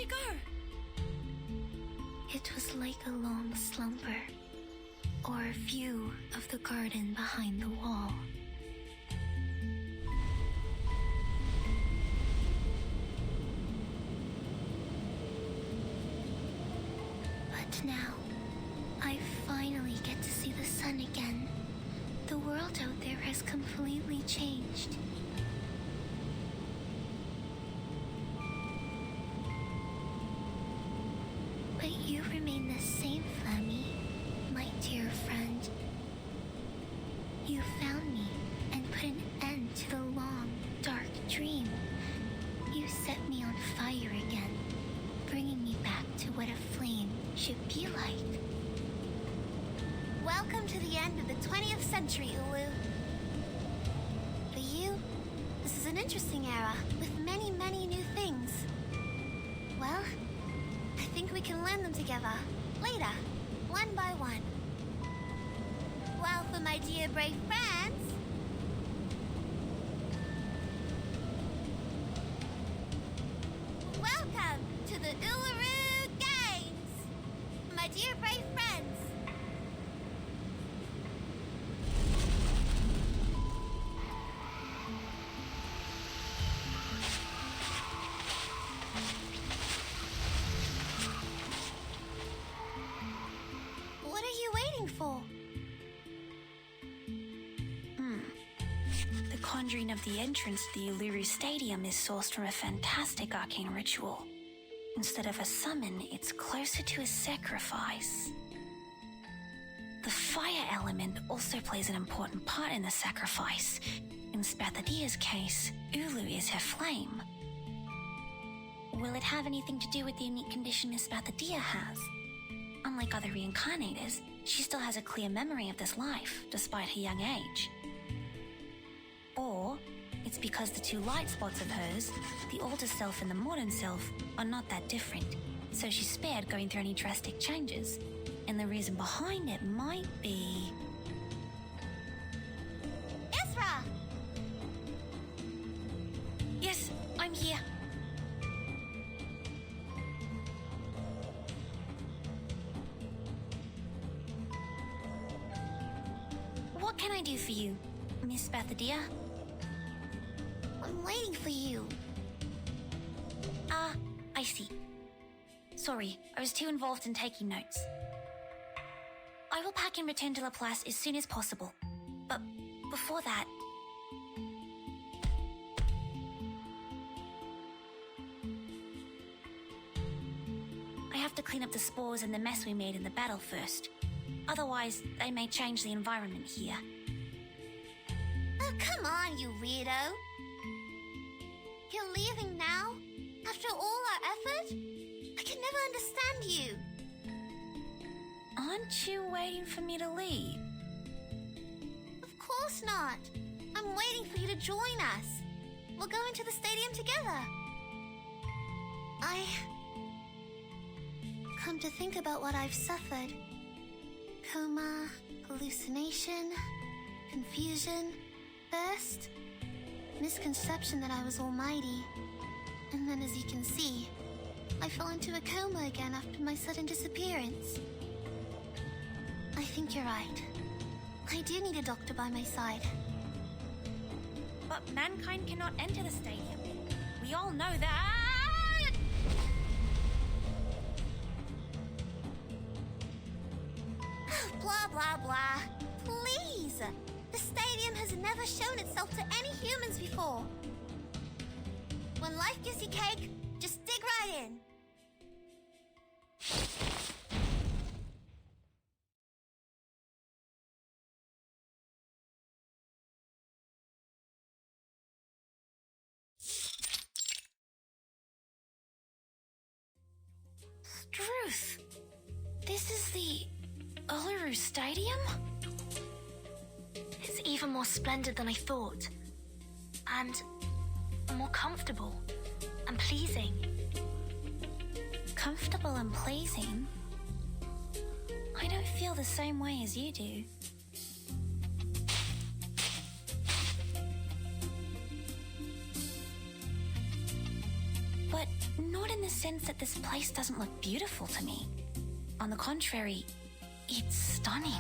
go? It was like a long slumber, or a view of the garden behind the wall. But now, I finally get to see the sun again. The world out there has completely changed. But you remain the same, Flammy, my dear friend. You found me and put an end to the long, dark dream. You set me on fire again, bringing me back to what a flame should be like. Welcome to the end of the 20th century, Ulu. For you, this is an interesting era with many, many new things. Well, I think we can learn them together, later, one by one. While for my dear brave friends... Welcome to the Uluru Games! My dear brave friends! What are you waiting for? The conjuring of the entrance to the Uluru Stadium is sourced from a fantastic arcane ritual. Instead of a summon, it's closer to a sacrifice. The fire element also plays an important part in the sacrifice. In Spathadia's case, Ulu is her flame. Will it have anything to do with the unique condition Miss Spathadia has? Unlike other reincarnators, she still has a clear memory of this life, despite her young age. Or it's because the two light spots of hers, the older self and the modern self, are not that different, so she's spared going through any drastic changes. And the reason behind it might be... Ezra! Yes, I'm here. What can I do for you, Miss Spathadia? I'm waiting for you. Ah, I see. Sorry, I was too involved in taking notes. I will pack and return to Laplace as soon as possible. But before that... I have to clean up the spores and the mess we made in the battle first. Otherwise, they may change the environment here. Oh, come on, you weirdo. You're leaving now? After all our effort? I can never understand you. Aren't you waiting for me to leave? Of course not. I'm waiting for you to join us. We'll go into the stadium together. Come to think about what I've suffered. Coma, hallucination, confusion, thirst, misconception that I was almighty. And then, as you can see, I fell into a coma again after my sudden disappearance. I think you're right. I do need a doctor by my side. But mankind cannot enter the stadium. We all know that. Blah, blah, blah. Please! The stadium has never shown itself to any humans before. When life gives you cake, just dig right in. Struth! This is the Uluru Stadium? It's even more splendid than I thought. And more comfortable and pleasing. Comfortable and pleasing? I don't feel the same way as you do. But not in the a sense that this place doesn't look beautiful to me. On the contrary, it's stunning.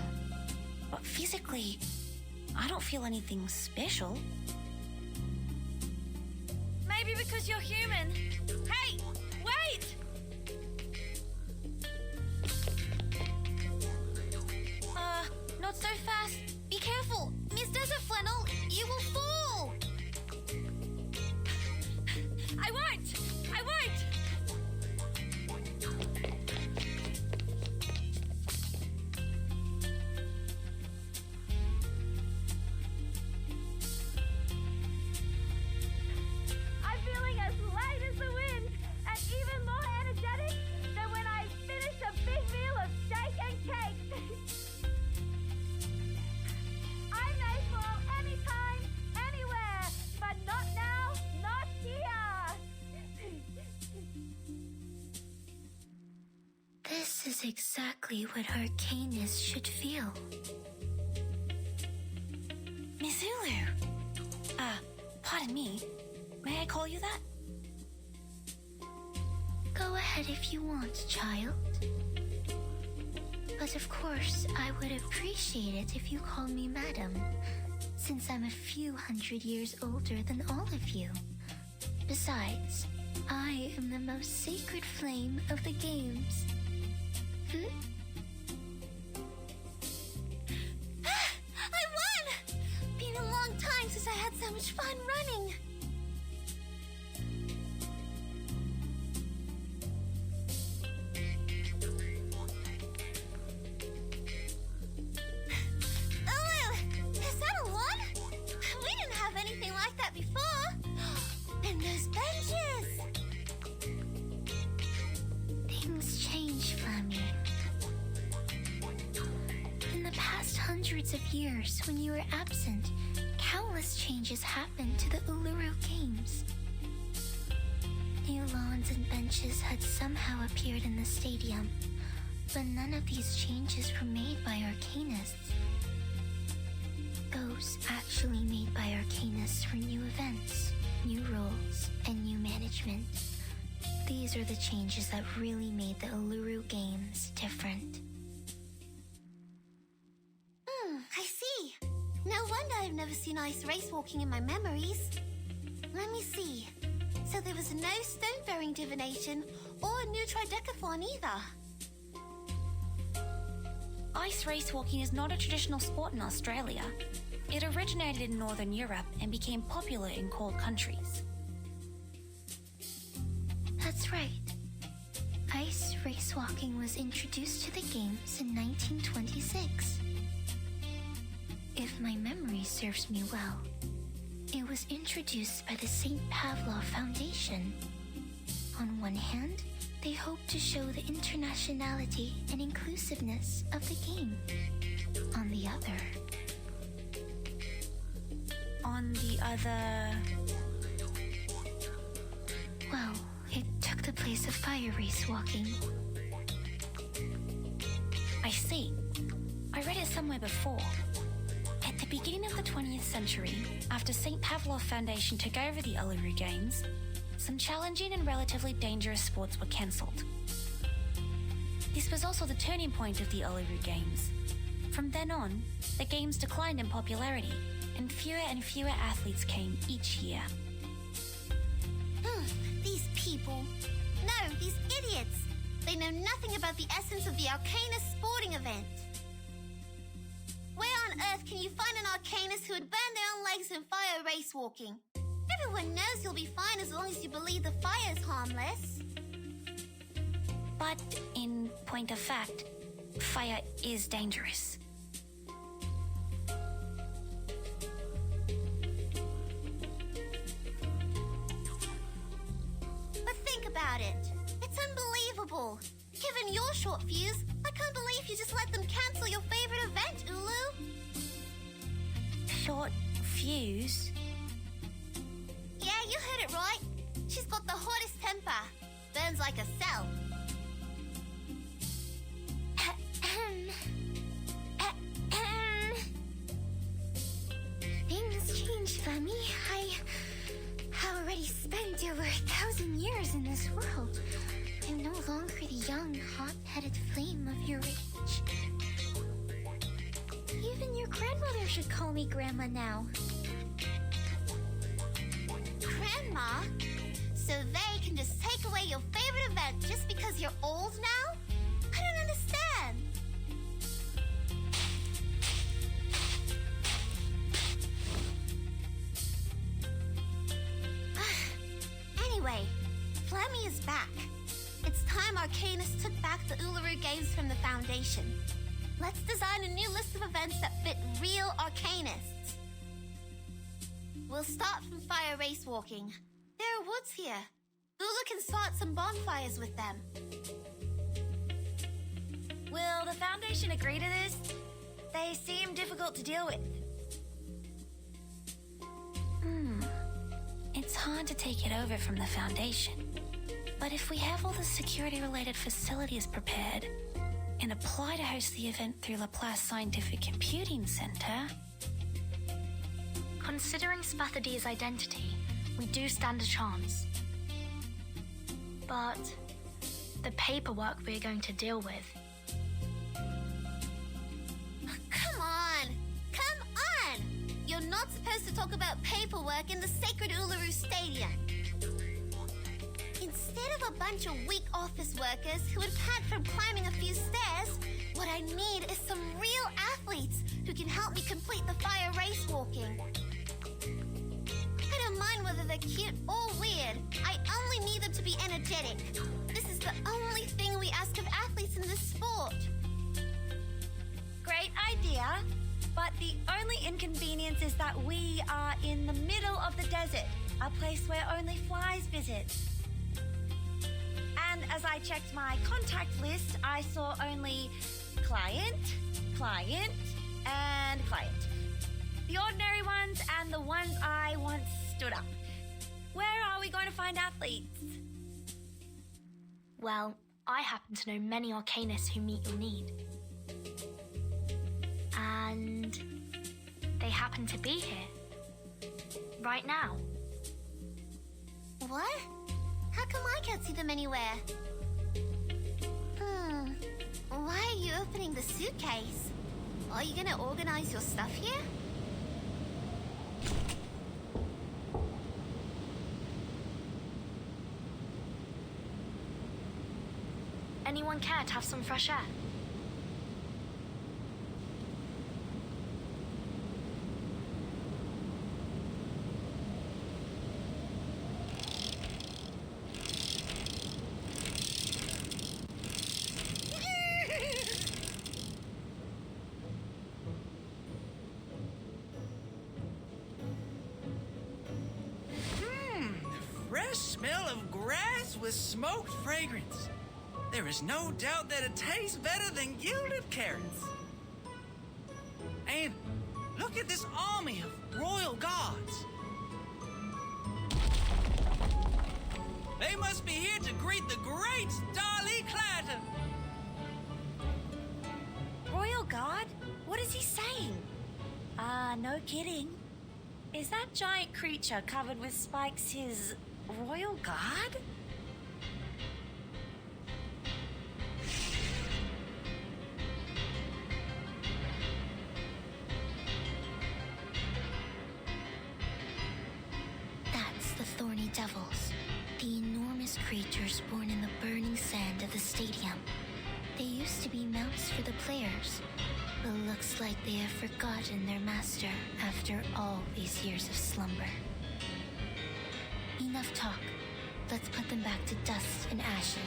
But physically, I don't feel anything special. Maybe because you're human. Hey, wait! Not so fast. Be careful. Miss Desert Flannel, you will fall. I won't! I won't! I'm feeling as light as the wind and even more energetic than when I finished a big meal of steak and cake. I may fall anytime, anywhere, but not now, not here. This is exactly what Arcanists should feel. Miss Uluru. Pardon me. May I call you that? Go ahead if you want, child. But of course, I would appreciate it if you call me madam, since I'm a few hundred years older than all of you. Besides, I am the most sacred flame of the games. I won! Been a long time since I had so much fun running. Ulu, is that a one? We didn't have anything like that before. And those benches! Things change, Flammy. In the past hundreds of years, when you were absent, countless changes happened to the Uluru Games. New lawns and benches had somehow appeared in the stadium, but none of these changes were made by Arcanists. Those actually made by Arcanists were new events, new roles, and new management. These are the changes that really made the Uluru Games different. I see. No wonder I've never seen ice race walking in my memories. Let me see. So there was no stone-throwing divination or a new tridecathon either. Ice race walking is not a traditional sport in Australia. It originated in Northern Europe and became popular in cold countries. That's right. Ice race walking was introduced to the games in 1926. If my memory serves me well, it was introduced by the St. Pavlov Foundation. On one hand, they hope to show the internationality and inclusiveness of the game. On the other... Well, it took the place of fire race walking. I see. I read it somewhere before. At the beginning of the 20th century, after St. Pavlov Foundation took over the Uluru Games, some challenging and relatively dangerous sports were cancelled. This was also the turning point of the Uluru Games. From then on, the games declined in popularity, and fewer athletes came each year. These people. No, these idiots. They know nothing about the essence of the Arcanist sporting event. Where on earth can you find an Arcanist who would burn their own legs in fire race walking? Everyone knows you'll be fine as long as you believe the fire is harmless. But in point of fact, fire is dangerous. But think about it. It's unbelievable. Given your short fuse, I can't believe you just let them cancel your favorite event, Ulu. Short fuse? Yeah, you heard it right. She's got the hottest temper. Burns like a cell. Things change, Flammy. already spent over 1,000 years in this world. I'm no longer the young, hot-headed flame of your age. Even your grandmother should call me Grandma now. Grandma? So they can just take away your favorite event just because you're old now? I don't understand. Anyway, Flammy is back. It's time Arcanists took back the Uluru Games from the Foundation. Let's design a new list of events that fit real Arcanists. We'll start from fire race walking. There are woods here. Lulu can start some bonfires with them. Will the Foundation agree to this? They seem difficult to deal with. It's hard to take it over from the Foundation. But if we have all the security-related facilities prepared and apply to host the event through Laplace Scientific Computing Center... Considering Spathadia's identity, we do stand a chance. But the paperwork we're going to deal with... Come on! Come on! You're not supposed to talk about paperwork in the sacred Uluru Stadium. Instead of a bunch of weak office workers who would pant from climbing a few stairs, what I need is some real athletes who can help me complete the fire race walking. I don't mind whether they're cute or weird. I only need them to be energetic. This is the only thing we ask of athletes in this sport. Great idea, but the only inconvenience is that we are in the middle of the desert, a place where only flies visit. And as I checked my contact list, I saw only client, and client. The ordinary ones and the ones I once stood up. Where are we going to find athletes? Well, I happen to know many Arcanists who meet your need. And they happen to be here. Right now. What? How come I can't see them anywhere? Why are you opening the suitcase? Are you gonna organize your stuff here? Anyone care to have some fresh air? Fresh smell of grass with smoked fragrance. There is no doubt that it tastes better than gilded carrots. And look at this army of royal guards. They must be here to greet the great Starly Clatter. Royal Guard? What is he saying? No kidding. Is that giant creature covered with spikes his Royal Guard? That's the Thorny Devils, the enormous creatures born in the burning sand of the stadium. They used to be mounts for the players, but looks like they have forgotten their master after all these years of slumber. Enough talk. Let's put them back to dust and ashes.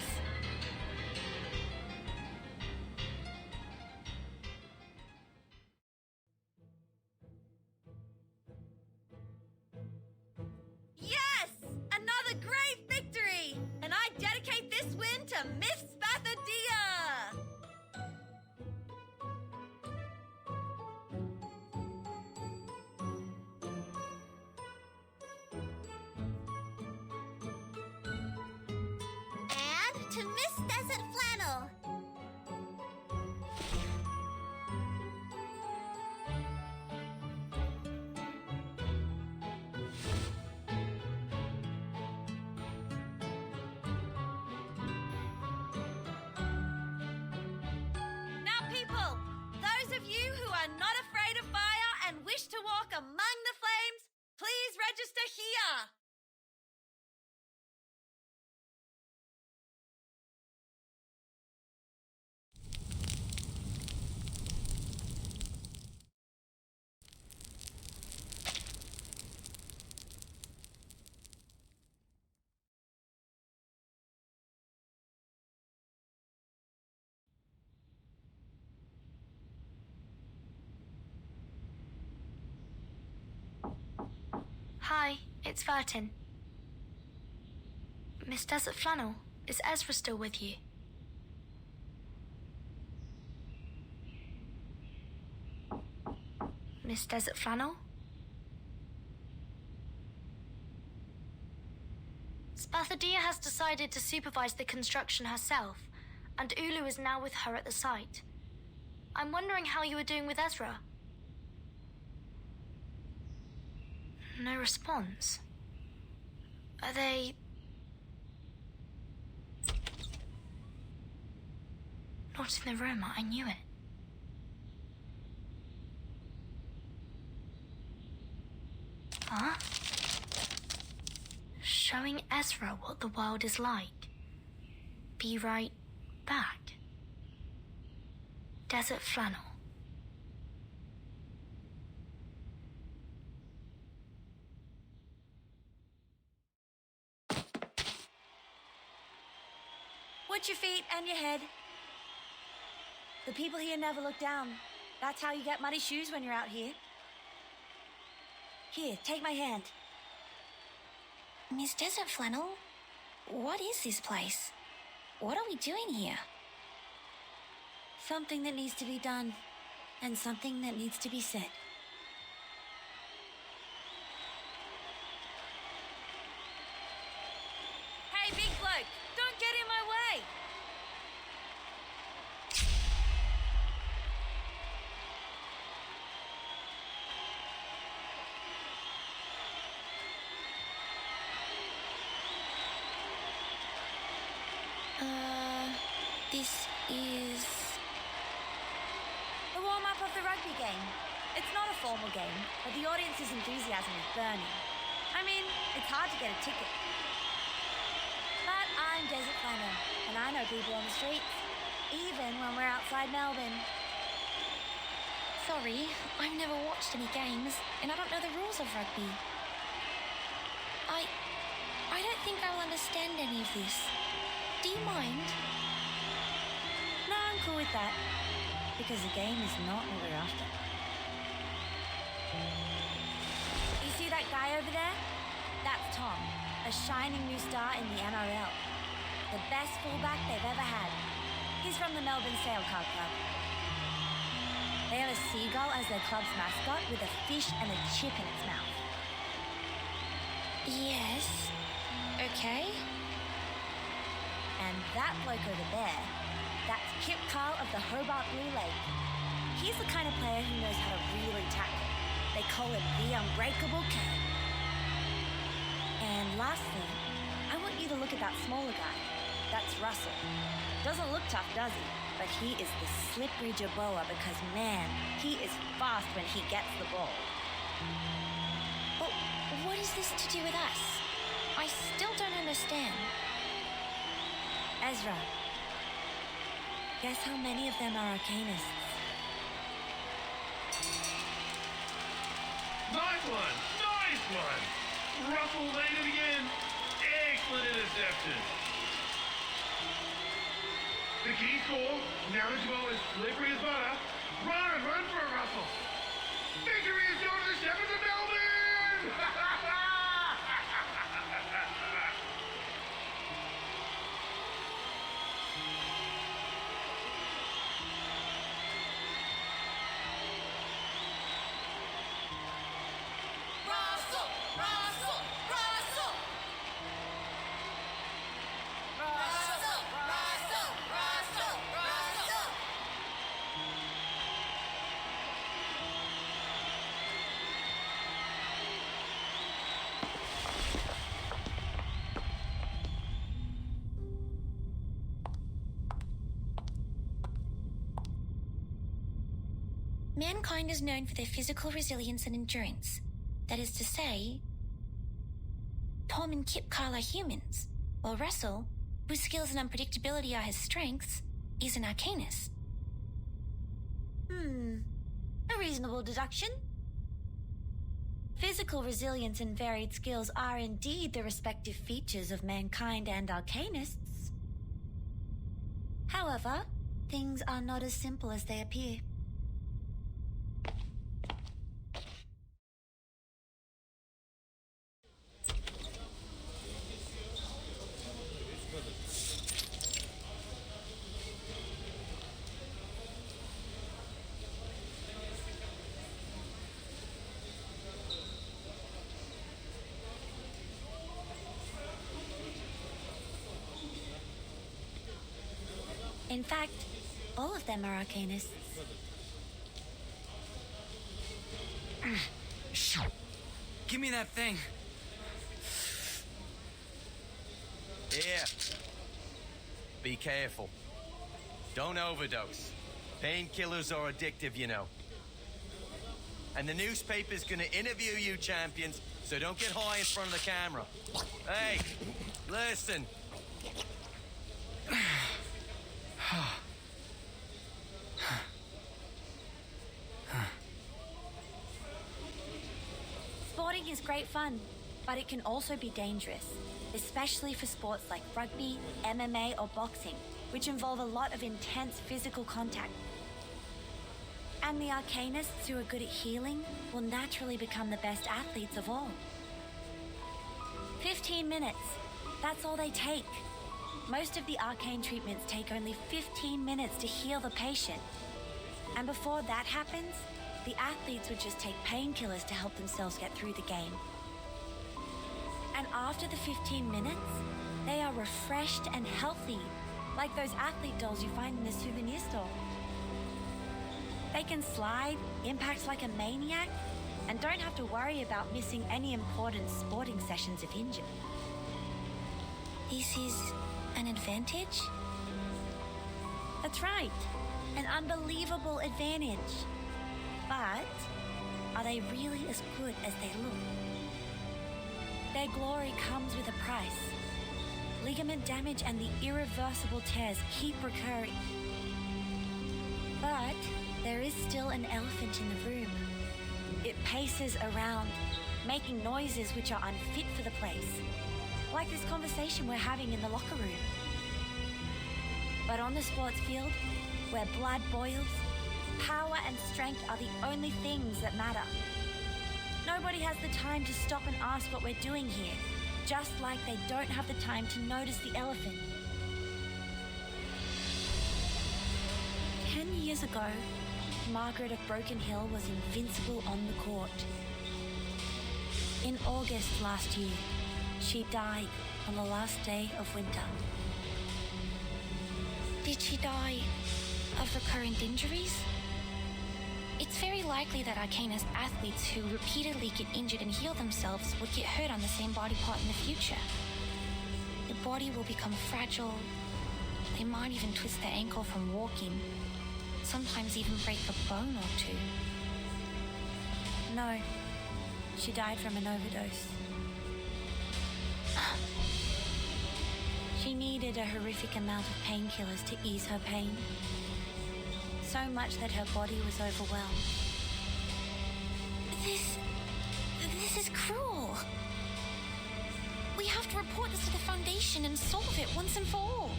Yes! Another great victory! And I dedicate this win to Miss Spathadia! And to Miss Desert Flannel. Register here! Hi, it's Vertin. Miss Desert Flannel, is Ezra still with you? Miss Desert Flannel? Spathadia has decided to supervise the construction herself, and Ulu is now with her at the site. I'm wondering how you are doing with Ezra. No response. Are they... Not in the room, I knew it. Huh? Showing Ezra what the world is like. Be right back. Desert Flannel. Watch your feet and your head. The people here never look down. That's how you get muddy shoes when you're out here. Here, take my hand. Miss Desert Flannel, what is this place? What are we doing here? Something that needs to be done, and something that needs to be said. Hey, big bloke, don't get in my way! This is... The warm-up of the rugby game. It's not a formal game, but the audience's enthusiasm is burning. I mean, it's hard to get a ticket. But I'm Desert Flannel, and I know people on the streets, even when we're outside Melbourne. Sorry, I've never watched any games, and I don't know the rules of rugby. I don't think I'll understand any of this. Do you mind? No, I'm cool with that, because the game is not what we're after. You see that guy over there? That's Tom, a shining new star in the NRL. The best fullback they've ever had. He's from the Melbourne Sailcar Club. They have a seagull as their club's mascot with a fish and a chip in its mouth. Yes. Okay. And that bloke over there, that's Kip Carl of the Hobart Blue Lake. He's the kind of player who knows how to really tackle. They call it the unbreakable can. And lastly, I want you to look at that smaller guy. That's Russell. Doesn't look tough, does he? But he is the slippery Jerboa because, man, he is fast when he gets the ball. But what is this to do with us? I still don't understand. Ezra, guess how many of them are arcanists? Nice one! Nice one! Russell made it again. Excellent interception. The key score, now the ball is slippery as butter. Run for it, Russell. Victory is going to the Shepherds of Melbourne! Mankind is known for their physical resilience and endurance. That is to say, Tom and Kip Carl are humans, while Russell, whose skills and unpredictability are his strengths, is an arcanist. A reasonable deduction. Physical resilience and varied skills are indeed the respective features of mankind and arcanists. However, things are not as simple as they appear. In fact, all of them are arcanists. Give me that thing. Here. Be careful. Don't overdose. Painkillers are addictive, you know. And the newspaper's gonna interview you, champions, so don't get high in front of the camera. Hey, listen. Sporting is great fun, but it can also be dangerous, especially for sports like rugby, MMA, or boxing, which involve a lot of intense physical contact. And the arcanists who are good at healing will naturally become the best athletes of all. 15 minutes, that's all they take. Most of the arcane treatments take only 15 minutes to heal the patient. And before that happens, the athletes would just take painkillers to help themselves get through the game. And after the 15 minutes, they are refreshed and healthy, like those athlete dolls you find in the souvenir store. They can slide, impact like a maniac, and don't have to worry about missing any important sporting sessions if injured. This is an advantage? That's right, an unbelievable advantage. But are they really as good as they look? Their glory comes with a price. Ligament damage and the irreversible tears keep recurring. But there is still an elephant in the room. It paces around, making noises which are unfit for the place, like this conversation we're having in the locker room. But on the sports field, where blood boils, power and strength are the only things that matter. Nobody has the time to stop and ask what we're doing here, just like they don't have the time to notice the elephant. 10 years ago, Margaret of Broken Hill was invincible on the court. In August last year, she died on the last day of winter. Did she die of recurrent injuries? It's very likely that arcanist athletes who repeatedly get injured and heal themselves would get hurt on the same body part in the future. Their body will become fragile. They might even twist their ankle from walking, sometimes even break a bone or two. No, she died from an overdose. She needed a horrific amount of painkillers to ease her pain. So much that her body was overwhelmed. This is cruel. We have to report this to the Foundation and solve it once and for all.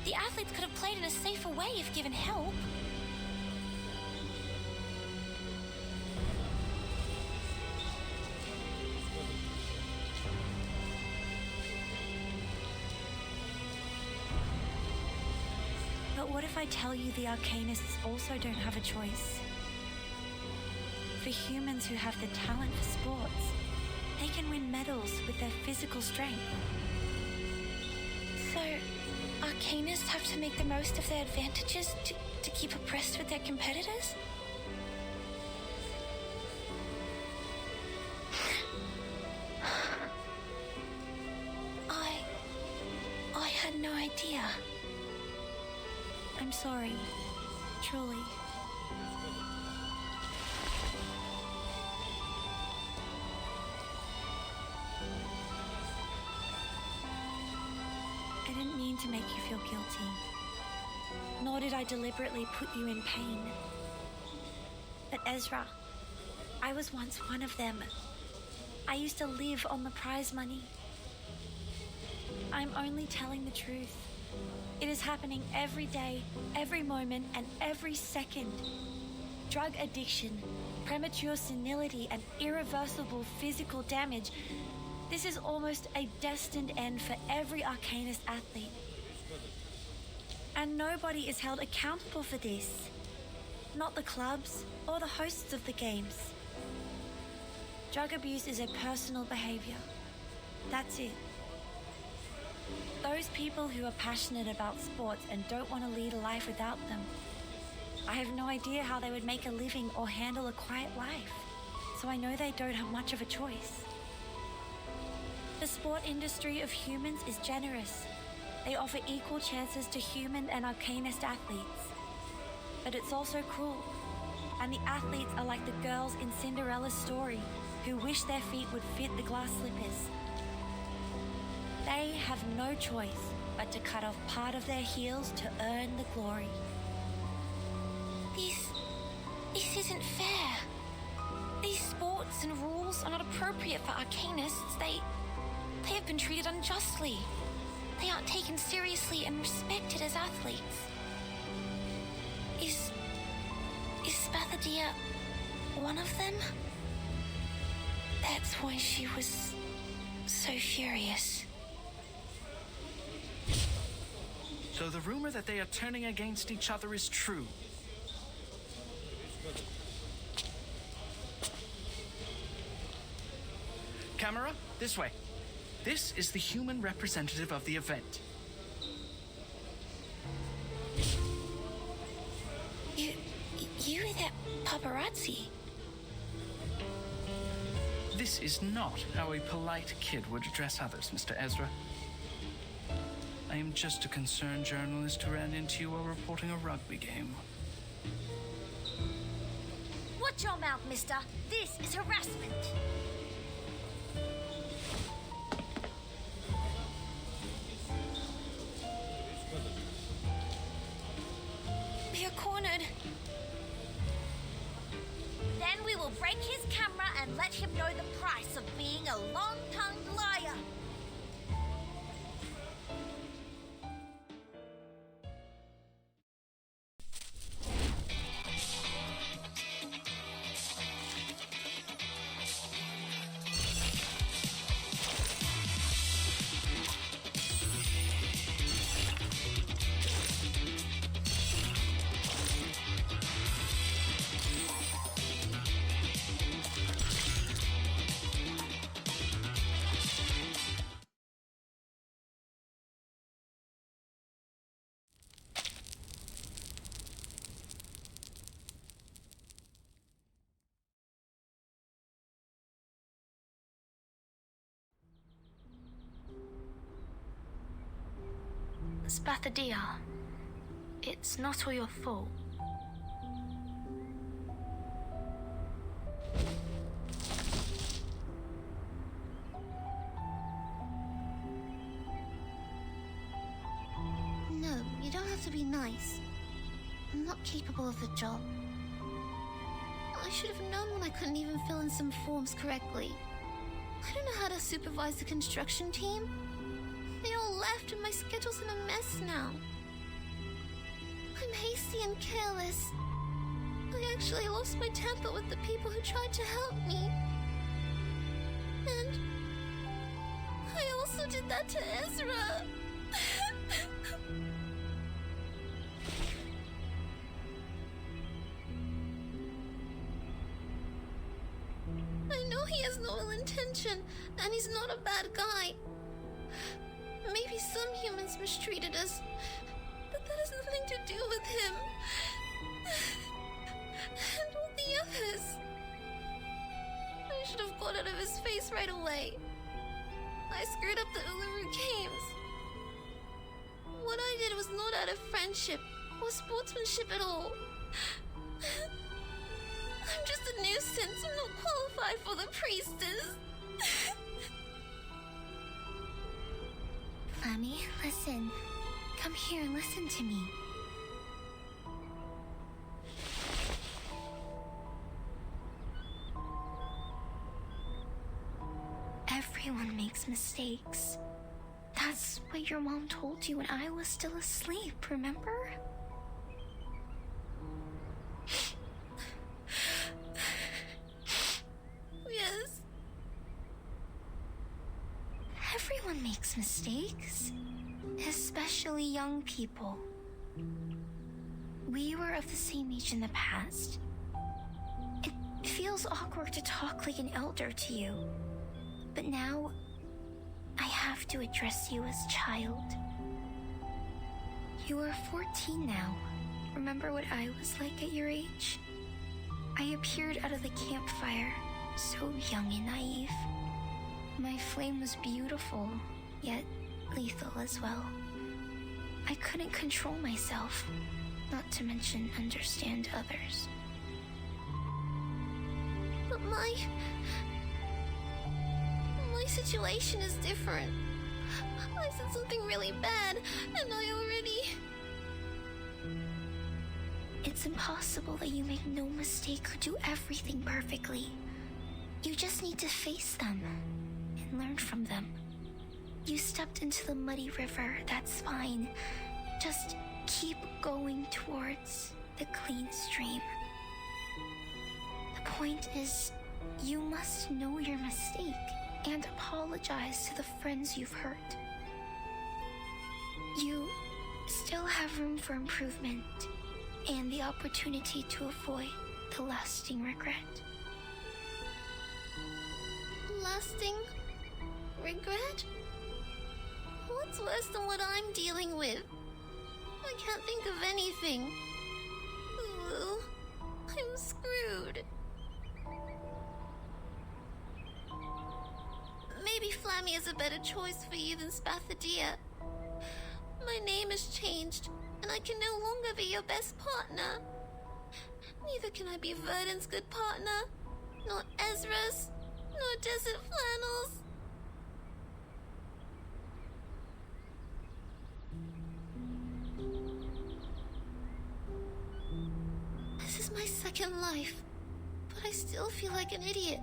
The athletes could have played in a safer way if given help. But what if I tell you the arcanists also don't have a choice? For humans who have the talent for sports, they can win medals with their physical strength. So, arcanists have to make the most of their advantages to keep abreast with their competitors? I had no idea. I'm sorry, truly. mean to make you feel guilty. Nor did I deliberately put you in pain. But Ezra, I was once one of them. I used to live on the prize money. I'm only telling the truth. It is happening every day, every moment, and every second. Drug addiction, premature senility, and irreversible physical damage. This is almost a destined end for every Arcanist athlete. And nobody is held accountable for this. Not the clubs or the hosts of the games. Drug abuse is a personal behavior. That's it. Those people who are passionate about sports and don't want to lead a life without them, I have no idea how they would make a living or handle a quiet life, so I know they don't have much of a choice. The sport industry of humans is generous. They offer equal chances to human and Arcanist athletes. But it's also cruel, and the athletes are like the girls in Cinderella's story who wish their feet would fit the glass slippers. They have no choice but to cut off part of their heels to earn the glory. This isn't fair. These sports and rules are not appropriate for Arcanists. They have been treated unjustly. They aren't taken seriously and respected as athletes. Is Spathadia one of them? That's why she was so furious. So the rumor that they are turning against each other is true. Camera, this way. This is the human representative of the event. You were that paparazzi. This is not how a polite kid would address others, Mr. Ezra. I am just a concerned journalist who ran into you while reporting a rugby game. Watch your mouth, mister. This is harassment. We are cornered. Then we will break his camera and let him know the price of being a long-tongued liar. Spathadia, it's not all your fault. No, you don't have to be nice. I'm not capable of the job. I should have known when I couldn't even fill in some forms correctly. I don't know how to supervise the construction team. They all left and my schedule's in a mess now. I'm hasty and careless. I actually lost my temper with the people who tried to help me. And I also did that to Ezra. I know he has no ill intention, and he's not a bad guy. Maybe some humans mistreated us, but that has nothing to do with him. And all the others. I should have got out of his face right away. I screwed up the Uluru Games. What I did was not out of friendship or sportsmanship at all. I'm just a nuisance. I'm not qualified for the priestess. Flammy, listen. Come here and listen to me. Everyone makes mistakes. That's what your mom told you when I was still asleep, remember? Yes. Everyone makes mistakes, especially young people. We were of the same age in the past. It feels awkward to talk like an elder to you, but now I have to address you as child. You are 14 now. Remember what I was like at your age? I appeared out of the campfire, so young and naive. My flame was beautiful, yet lethal as well. I couldn't control myself, not to mention understand others. But my situation is different. I said something really bad, and I already... It's impossible that you make no mistake or do everything perfectly. You just need to face them and learn from them. You stepped into the muddy river, that's fine. Just keep going towards the clean stream. The point is, you must know your mistake and apologize to the friends you've hurt. You still have room for improvement and the opportunity to avoid the lasting regret. Lasting regret? What's worse than what I'm dealing with? I can't think of anything. Ooh, I'm screwed. Maybe Flammy is a better choice for you than Spathadia. My name has changed, and I can no longer be your best partner. Neither can I be Verdon's good partner, nor Ezra's, nor Desert Flannel's. This is my second life, but I still feel like an idiot.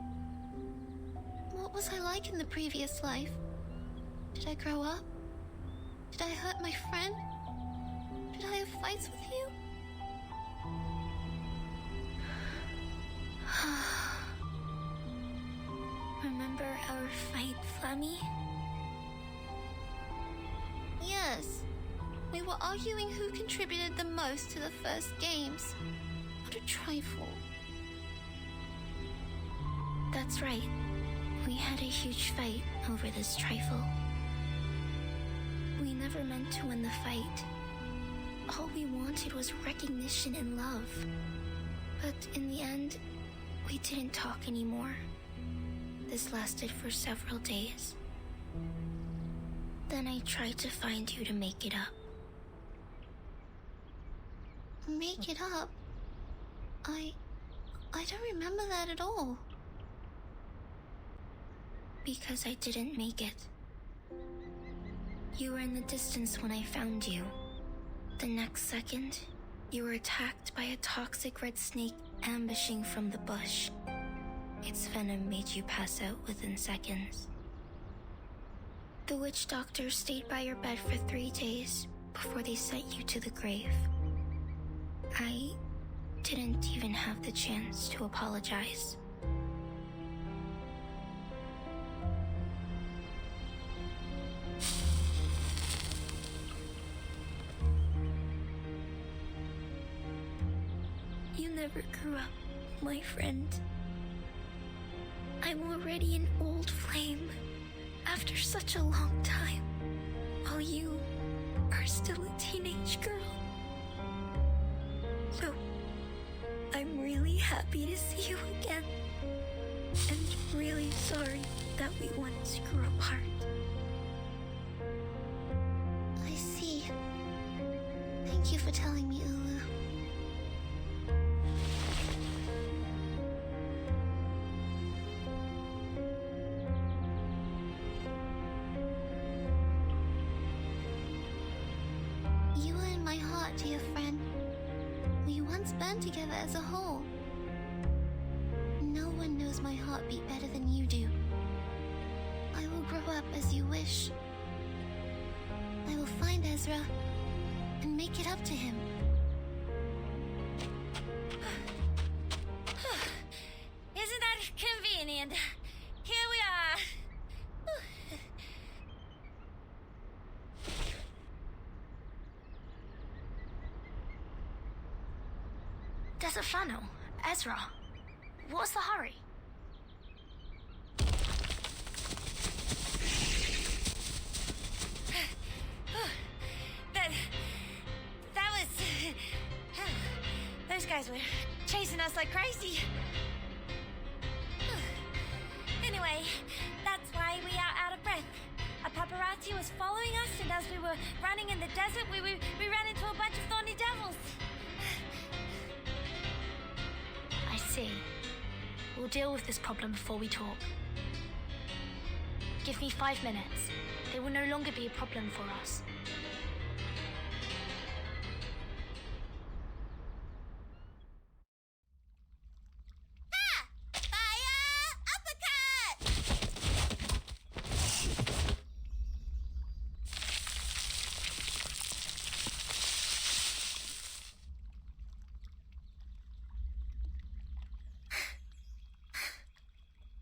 What was I like in the previous life? Did I grow up? Did I hurt my friend? Did I have fights with you? Remember our fight, Flammy? Yes. We were arguing who contributed the most to the first games. What a trifle. That's right. We had a huge fight over this trifle. We never meant to win the fight. All we wanted was recognition and love. But in the end, we didn't talk anymore. This lasted for several days. Then I tried to find you to make it up. Make it up? I don't remember that at all. Because I didn't make it. You were in the distance when I found you. The next second, you were attacked by a toxic red snake ambushing from the bush. Its venom made you pass out within seconds. The witch doctor stayed by your bed for 3 days before they sent you to the grave. I didn't even have the chance to apologize. You never grew up, my friend. I'm already an old flame after such a long time, while you are still a teenage girl. So, I'm really happy to see you again, and really sorry that we once grew apart. I see. Thank you for telling me, Ulu. heart, dear friend. We once burned together as a whole. No one knows my heartbeat better than you do. I will grow up as you wish. I will find Ezra and make it up to him. Isn't that convenient? Here we are. Desert Flannel, Ezra, what's the hurry? That was... Those guys were chasing us like crazy. Anyway, that's why we are out of breath. A paparazzi was following us, and as we were running in the desert, we ran into a bunch of thorny devils. I see. We'll deal with this problem before we talk. Give me 5 minutes. They will no longer be a problem for us.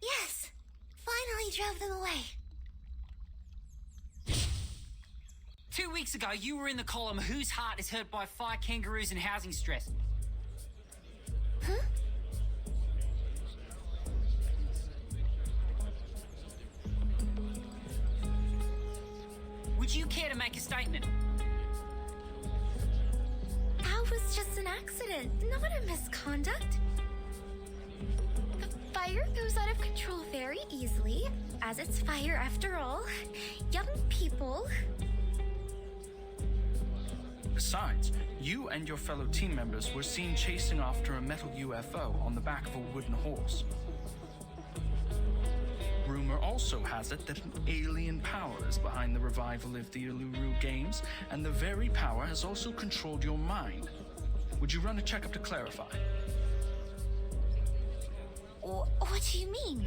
Yes! Finally drove them away. 2 weeks ago, you were in the column Whose Heart is Hurt by Fire Kangaroos and Housing Stress. Huh? Would you care to make a statement? That was just an accident, not a misconduct. The fire goes out of control very easily, as it's fire after all. Young people. Besides, you and your fellow team members were seen chasing after a metal UFO on the back of a wooden horse. Rumor also has it that an alien power is behind the revival of the Uluru Games, and the very power has also controlled your mind. Would you run a checkup to clarify? What do you mean?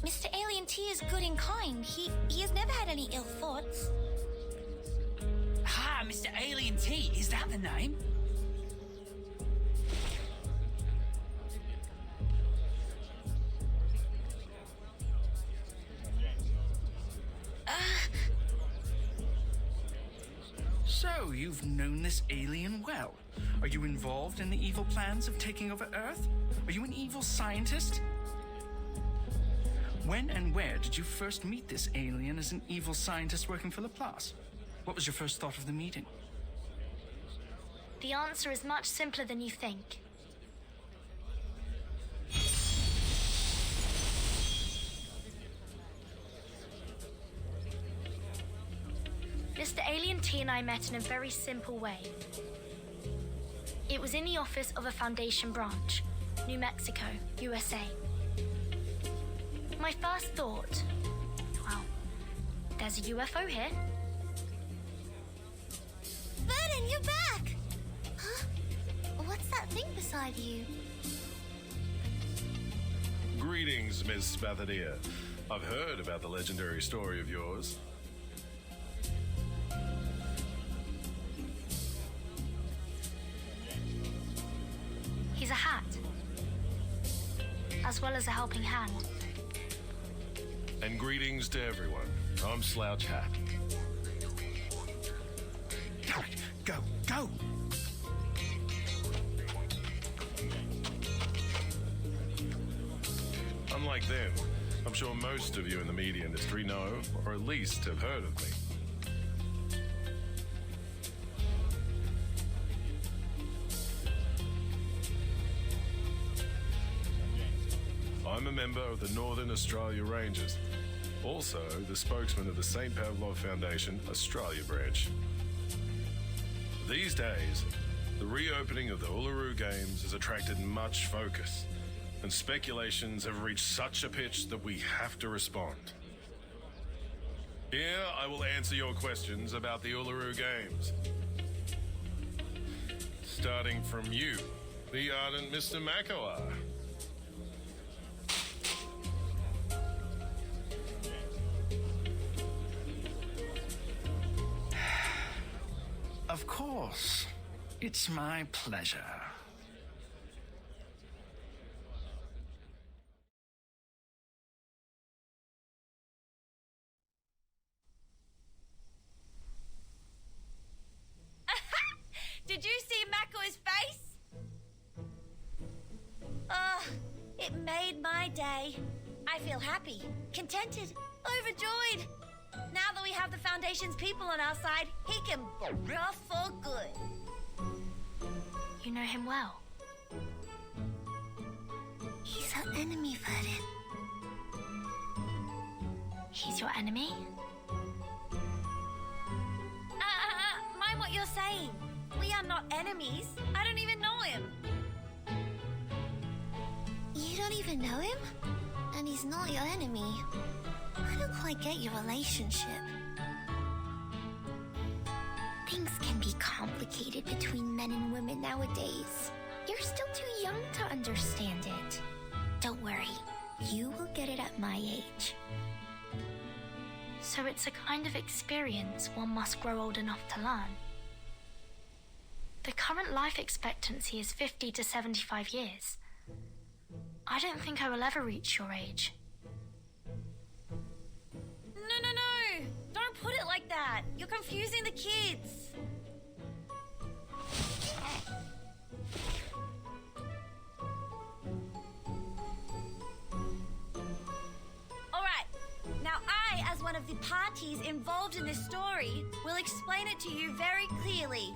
Mr. Alien T is good and kind. He has never had any ill thoughts. Ah, Mr. Alien T, is that the name? So, you've known this alien well. Are you involved in the evil plans of taking over Earth? Are you an evil scientist? When and where did you first meet this alien as an evil scientist working for Laplace? What was your first thought of the meeting? The answer is much simpler than you think. Mr. Alien T and I met in a very simple way. It was in the office of a Foundation branch, New Mexico, USA. My first thought, well, there's a UFO here. Vernon, you're back! Huh? What's that thing beside you? Greetings, Miss Spathania. I've heard about the legendary story of yours. He's a hat, as well as a helping hand. And greetings to everyone. I'm Slouch Hat. Go, go! Unlike them, I'm sure most of you in the media industry know, or at least have heard of me. I'm a member of the Northern Australia Rangers, also the spokesman of the St. Pavlov Foundation Australia branch. These days, the reopening of the Uluru Games has attracted much focus, and speculations have reached such a pitch that we have to respond. Here, I will answer your questions about the Uluru Games. starting from you, the ardent Mr. Makoar. Of course. It's my pleasure. Did you see Mako's face? It made my day. I feel happy, contented, overjoyed. Now that we have the Foundation's people on our side, he can rough for good. You know him well. He's our enemy, Verdant. He's your enemy? Mind what you're saying. We are not enemies. I don't even know him. You don't even know him? And he's not your enemy. I don't quite get your relationship. Things can be complicated between men and women nowadays. You're still too young to understand it. Don't worry, you will get it at my age. So it's a kind of experience one must grow old enough to learn. The current life expectancy is 50 to 75 years. I don't think I will ever reach your age. No. Don't put it like that. You're confusing the kids. All right. Now I, as one of the parties involved in this story, will explain it to you very clearly.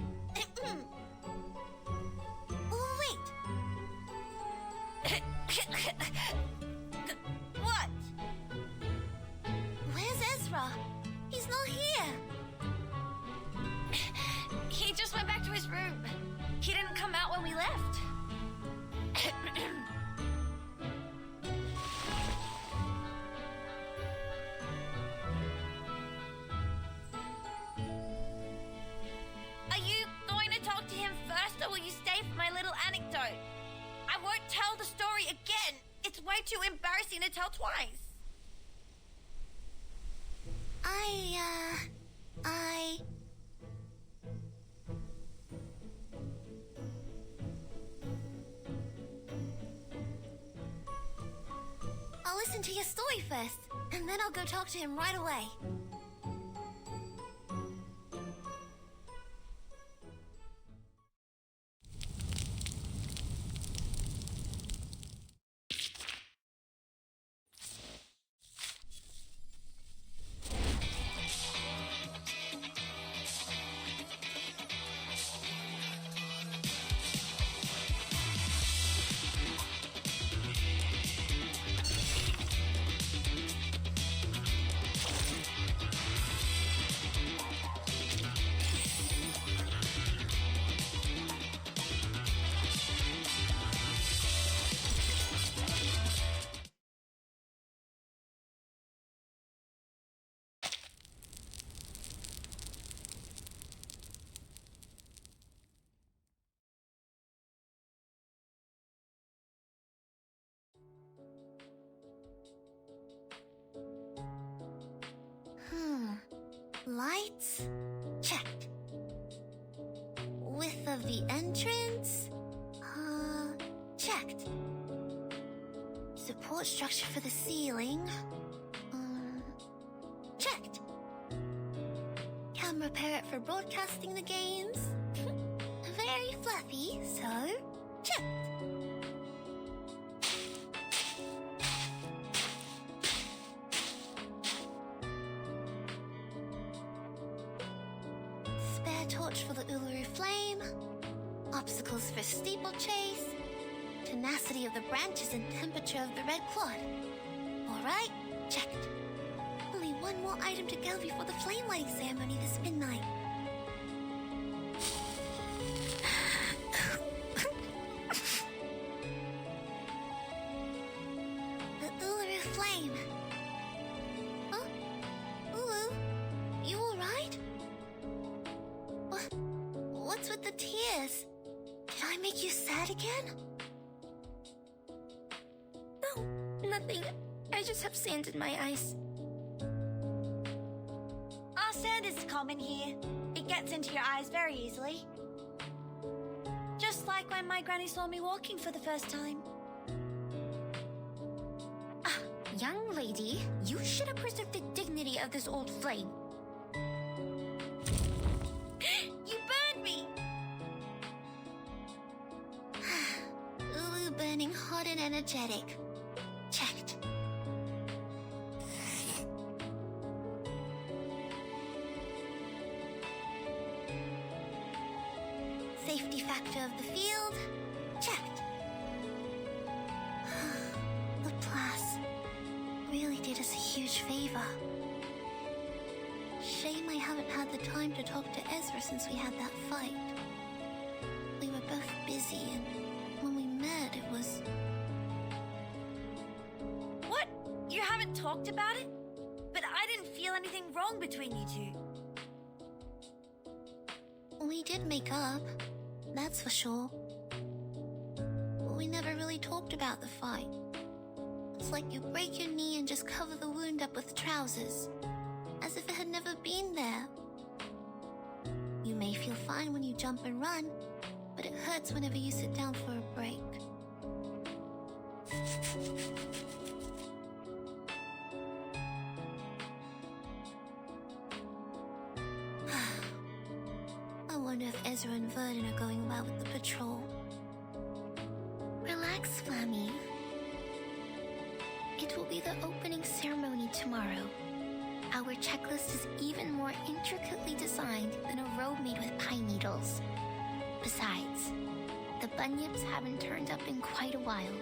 Oh, wait. What? Where's Ezra? He's not here. He just went back to his room. He didn't come out when we left. Are you going to talk to him first, or will you stay for my little anecdote? I won't tell the story again. It's way too embarrassing to tell twice. I'll listen to your story first, and then I'll go talk to him right away. Lights? Checked. Width of the entrance? Checked. Support structure for the ceiling? Checked. Camera parrot for broadcasting the games? Very fluffy, so checked. Torch for the Uluru flame, obstacles for steeplechase, tenacity of the branches and temperature of the red clod. Alright, checked. Only one more item to go before the flame lighting ceremony this midnight. The Uluru flame. Huh? Ulu, you alright? What's with the tears? I make you sad again? No, nothing. I just have sand in my eyes. Our sand is common here. It gets into your eyes very easily. Just like when my granny saw me walking for the first time. Young lady, you should have preserved the dignity of this old flame. You burned me! Ulu burning hot and energetic. Checked. Safety factor of the field. Checked. Laplace really did us a huge favor. Shame I haven't had the time to talk to Ezra since we had that fight. We were both busy, and when we met, it was... What? You haven't talked about it? But I didn't feel anything wrong between you two. We did make up, that's for sure. But we never really talked about the fight. It's like you break your knee and just cover the wound up with trousers, as if it had never been there. You may feel fine when you jump and run, but it hurts whenever you sit down for a break. I wonder if Ezra and Verdon are going well with the patrol. Relax, Flammy. It will be the opening ceremony tomorrow. Our checklist is even more intricately designed than a robe made with pine needles. Besides, the bunyips haven't turned up in quite a while.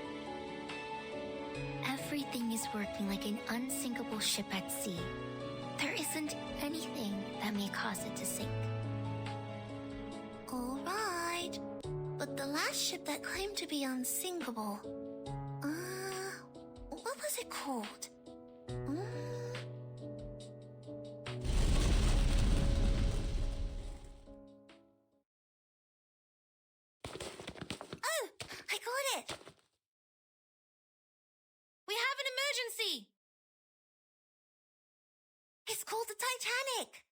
Everything is working like an unsinkable ship at sea. There isn't anything that may cause it to sink. All right. But the last ship that claimed to be unsinkable... what was it called? Oh, I got it! We have an emergency! It's called the Titanic!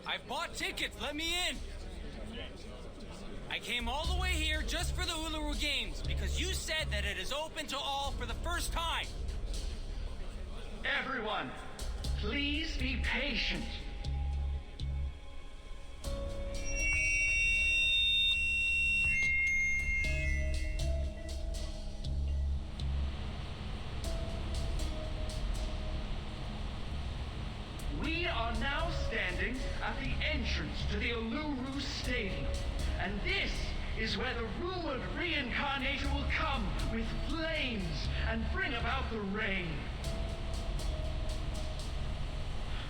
I bought tickets. Let me in. I came all the way here just for the Uluru Games because you said that it is open to all for the first time. Everyone, please be patient. We are now standing at the entrance to the Uluru Stadium, and this is where the rumored reincarnator will come with flames and bring about the rain.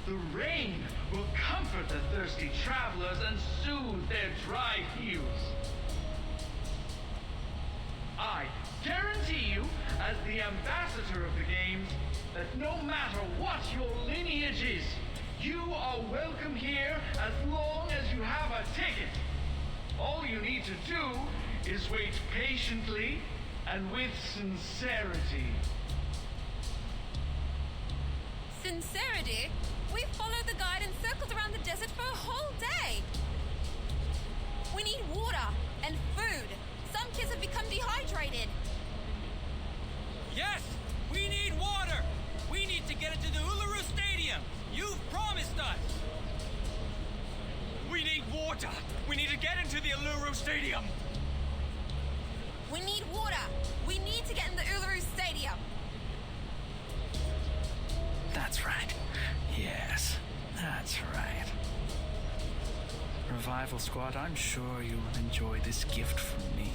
The rain will comfort the thirsty travelers and soothe their dry heels. I guarantee you, as the ambassador of the games, that no matter what your lineage is, you are welcome here as long as you have a ticket. All you need to do is wait patiently and with sincerity. Sincerity? We followed the guide and circled around the desert for a whole day. We need water and food. Some kids have become dehydrated. Yes, we need water. We need to get into the Uluru Stadium. You've promised us. We need water. We need to get into the Uluru Stadium. We need water. We need to get in the Uluru Stadium. That's right. Yes, that's right. Revival Squad, I'm sure you will enjoy this gift from me.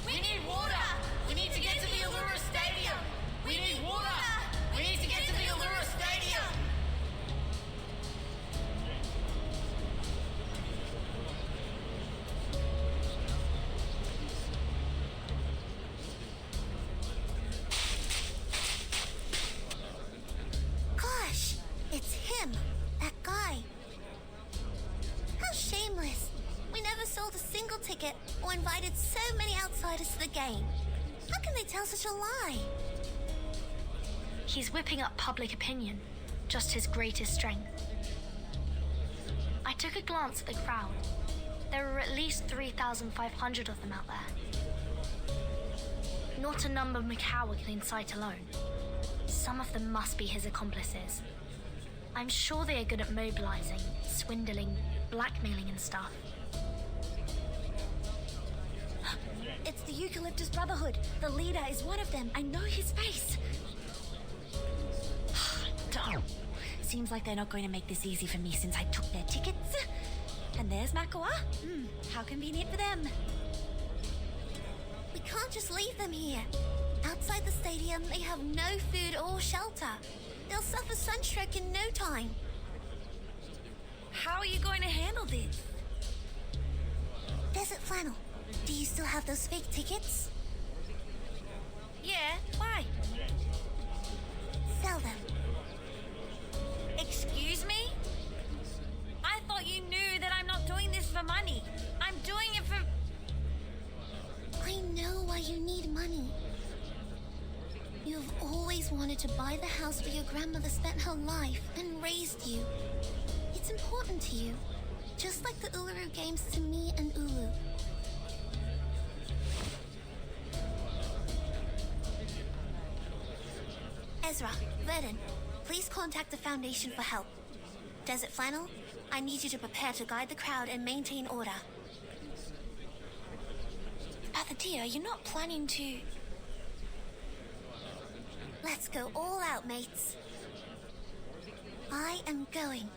We need water. We need to get to the Uluru Stadium. We need water. We need to get to the Uluru Stadium. or invited so many outsiders to the game. How can they tell such a lie? He's whipping up public opinion, just his greatest strength. I took a glance at the crowd. There were at least 3,500 of them out there. Not a number Mikawa can incite alone. Some of them must be his accomplices. I'm sure they are good at mobilizing, swindling, blackmailing and stuff. It's the Eucalyptus Brotherhood. The leader is one of them. I know his face. Damn. Seems like they're not going to make this easy for me since I took their tickets. And there's Makawa. How convenient for them. We can't just leave them here. Outside the stadium, they have no food or shelter. They'll suffer sunstroke in no time. How are you going to handle this? Desert Flannel, do you still have those fake tickets? Yeah, why? Sell them. Excuse me? I thought you knew that I'm not doing this for money. I'm doing it for... I know why you need money. You've always wanted to buy the house where your grandmother spent her life and raised you. It's important to you, just like the Uluru Games to me and Ulu. Ezra, Verdon, please contact the Foundation for help. Desert Flannel, I need you to prepare to guide the crowd and maintain order. Dear, you're not planning to... Let's go all out, mates. I am going.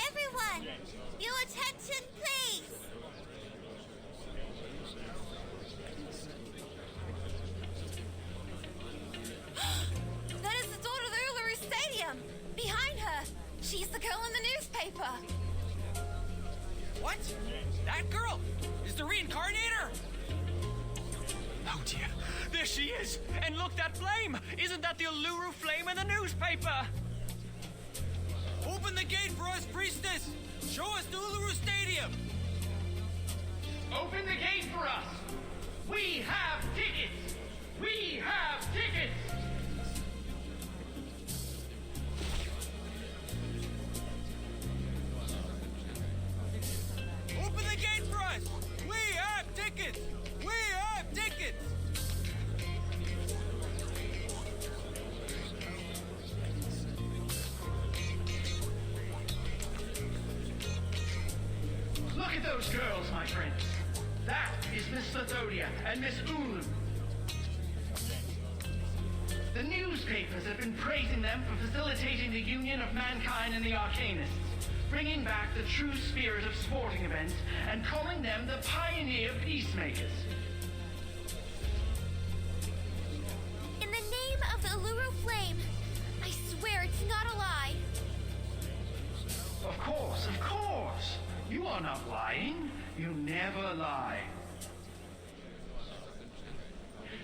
Everyone, your attention, please. That is the daughter of the Uluru Stadium! Behind her! She's the girl in the newspaper! What? That girl is the reincarnator? Oh dear, there she is! And look, that flame! Isn't that the Uluru flame in the newspaper? Open the gate for us, priestess! Show us the Uluru Stadium! Open the gate for us! We have tickets! We have tickets! Open the gate for us! We have tickets! We have tickets! Look at those girls, my friends. That is Miss Lithodia and Miss Ulu. The newspapers have been praising them for facilitating the union of mankind and the Arcanists, bringing back the true spirit of sporting events and calling them the pioneer peacemakers. In the name of the Uluru Flame, I swear it's not a lie. Of course, of course. You are not lying. You never lie.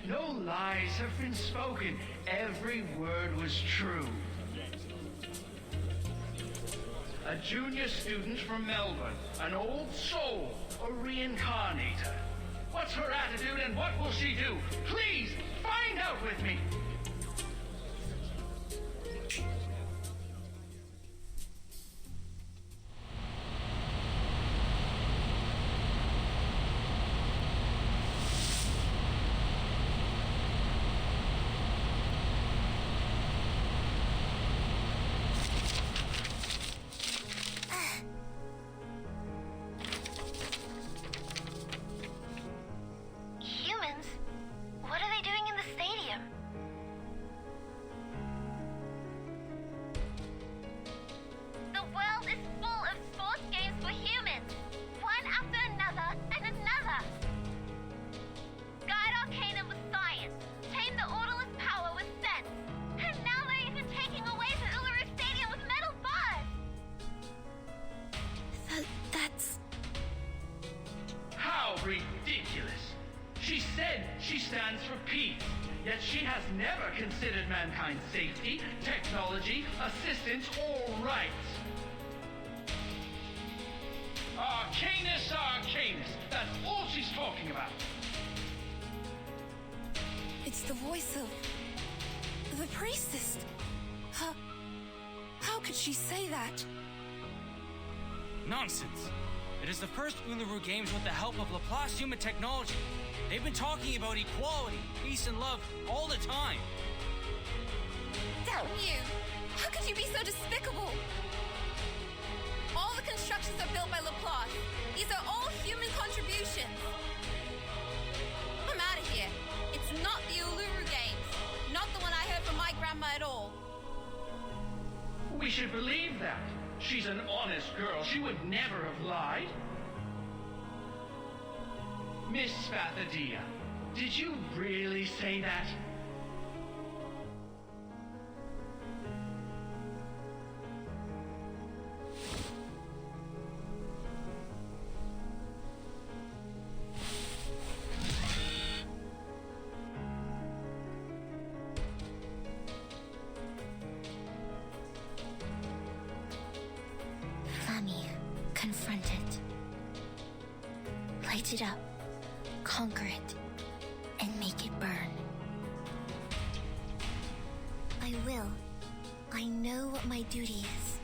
No lies have been spoken. Every word was true. A junior student from Melbourne, an old soul, a reincarnator. What's her attitude and what will she do? Please, find out with me. Humans? What are they doing in the stadium? stands for peace. Yet she has never considered mankind's safety, technology, assistance, or rights. Arcanus, Arcanus. That's all she's talking about. It's the voice of the priestess. How could she say that? Nonsense. It is the first Uluru Games with the help of Laplace human technology. They've been talking about equality, peace, and love all the time. Damn you! How could you be so despicable? All the constructions are built by Laplace. These are all human contributions. I'm out of here. It's not the Uluru Games. Not the one I heard from my grandma at all. We should believe that. She's an honest girl. She would never have lied. Miss Spathadia, did you really say that? Confront it. Light it up. Conquer it. And make it burn. I will. I know what my duty is.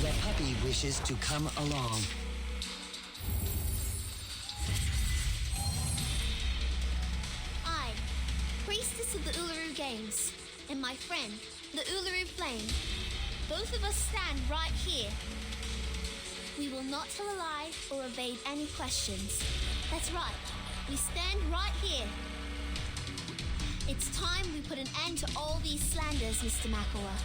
The puppy wishes to come along. I, priestess of the Uluru Games, and my friend, the Uluru Flame, both of us stand right here. We will not tell a lie or evade any questions. That's right, we stand right here. It's time we put an end to all these slanders, Mr. Makawa.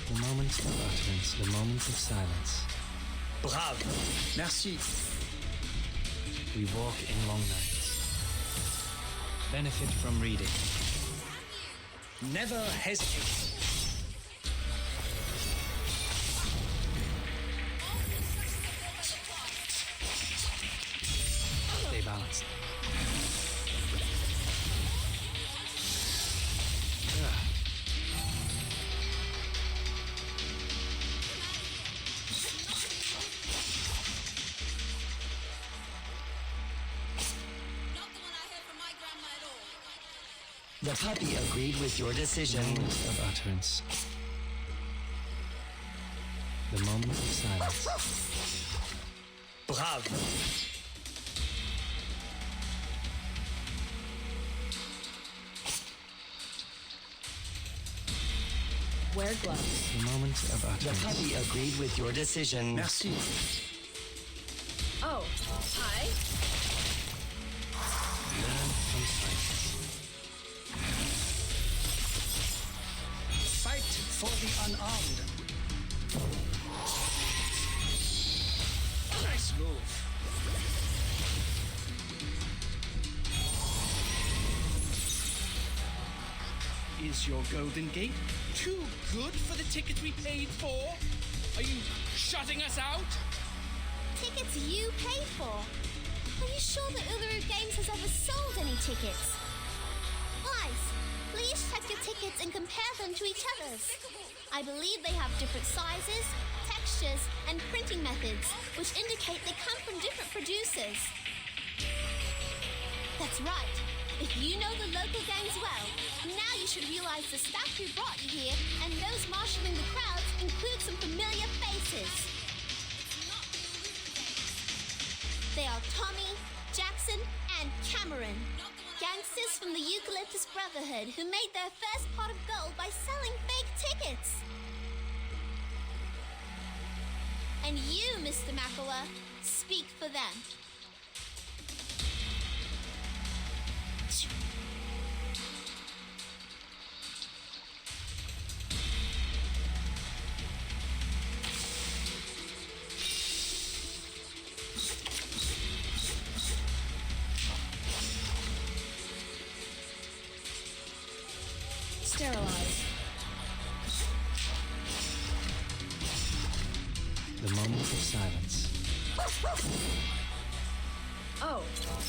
The moment of utterance, the moment of silence. Bravo! Merci. We walk in long nights. Benefit from reading. Never hesitate. Stay balanced. The puppy agreed with your decision. The moment of utterance. The moment of silence. Bravo! Wear gloves. The moment of utterance. The puppy agreed with your decision. Merci. Oh, hi. Learn from silence. Fight for the unarmed. Nice move. Is your Golden Gate too good for the tickets we paid for? Are you shutting us out? Tickets you paid for? Are you sure that Uluru Games has ever sold any tickets? Guys, please check your tickets and compare them to each other's. I believe they have different sizes, textures, and printing methods, which indicate they come from different producers. That's right. If you know the local gangs well, now you should realize the staff who brought you here and those marshalling the crowds include some familiar faces. They are Tommy, Jackson, and Cameron, gangsters from the Eucalyptus Brotherhood who made their first pot of gold by selling fake tickets. And you, Mr. Makawa, speak for them. Sterilize. The moment of silence. Oh,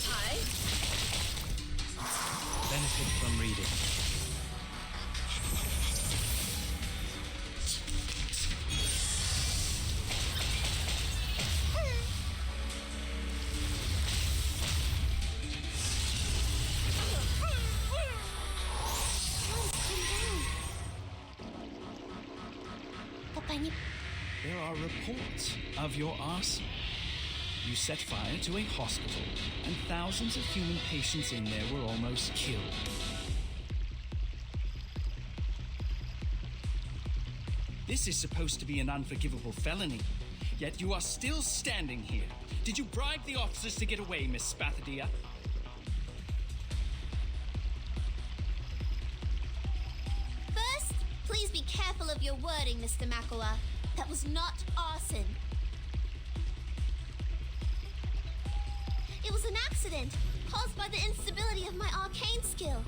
hi. Benefit from reading. There are reports of your arson. You set fire to a hospital, and thousands of human patients in there were almost killed. This is supposed to be an unforgivable felony, yet you are still standing here. Did you bribe the officers to get away, Miss Spathadia? First, please be careful of your wording, Mr. Makawa. That was not arson. It was an accident caused by the instability of my arcane skill.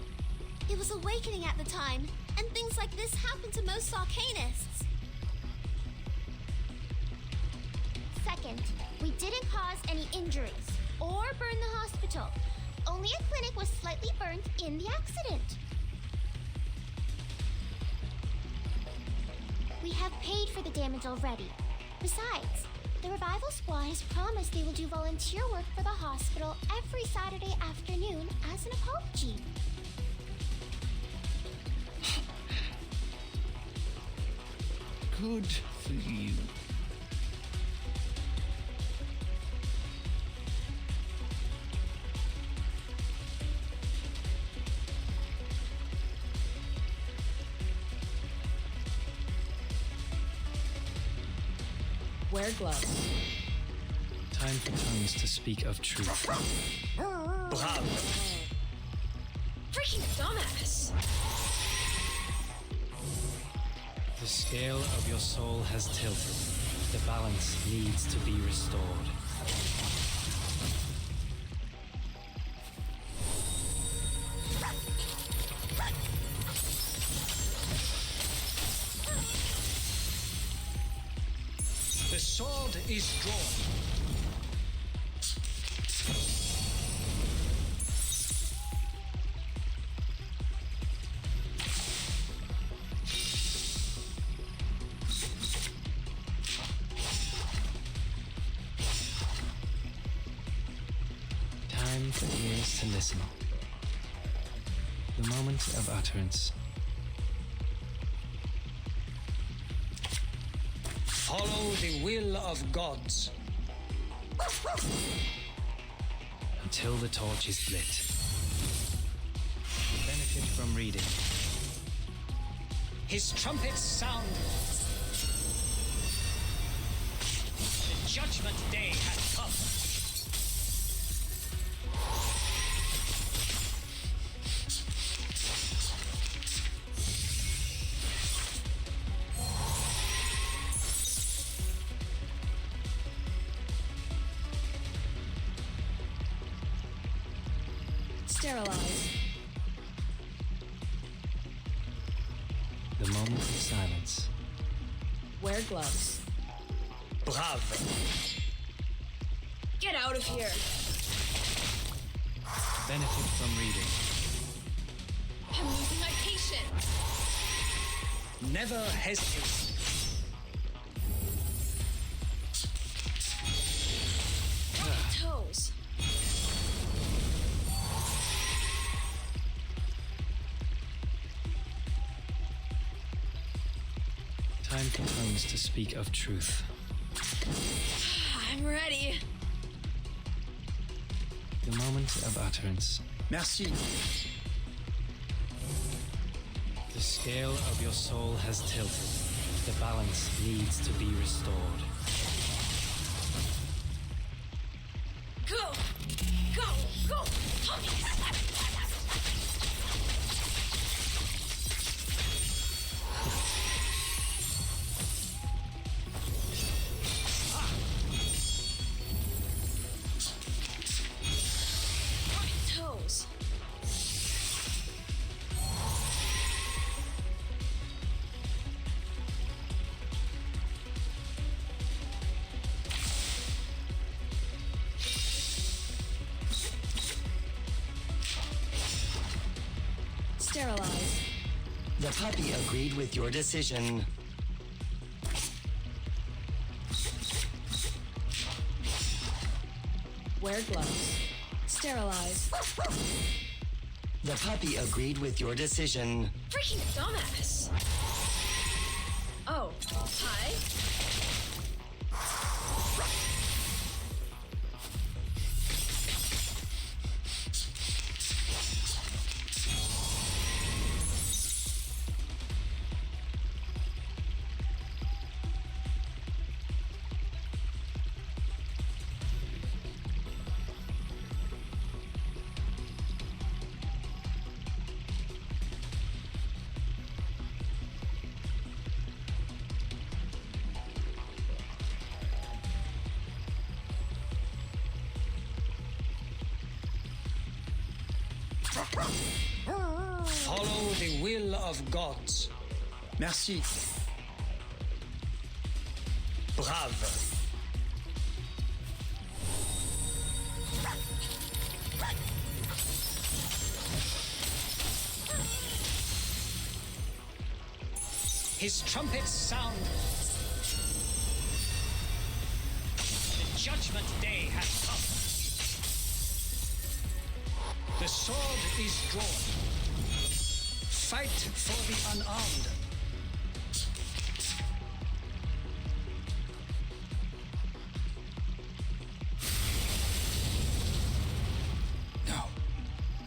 It was awakening at the time, and things like this happen to most arcanists. Second, we didn't cause any injuries or burn the hospital. Only a clinic was slightly burnt in the accident. We have paid for the damage already. Besides, the revival squad has promised they will do volunteer work for the hospital every Saturday afternoon as an apology. Good for you. Wear gloves. Time for tongues to speak of truth. Bravo. Freaking dumbass! The scale of your soul has tilted. The balance needs to be restored. The sword is drawn. Time for ears to listen. The moment of utterance. Follow the will of gods. Until the torch is lit. Benefit from reading. His trumpets sound. The judgment day has come. Sterilize. The moment of silence. Wear gloves. Brave. Get out of here! Benefit from reading. I'm losing my patience! Never hesitate. Toes. Time for tongues to speak of truth. I'm ready. The moment of utterance. Merci. The scale of your soul has tilted. The balance needs to be restored. Go! Go! Go! Puppies! Toes. Sterilize. The puppy agreed with your decision. Wear gloves. Sterilize. The puppy agreed with your decision. Freaking dumbass. Oh, hi. Follow the will of gods. Merci. Brave. His trumpets sound. The judgment day has come. The sword is drawn. Fight for the unarmed.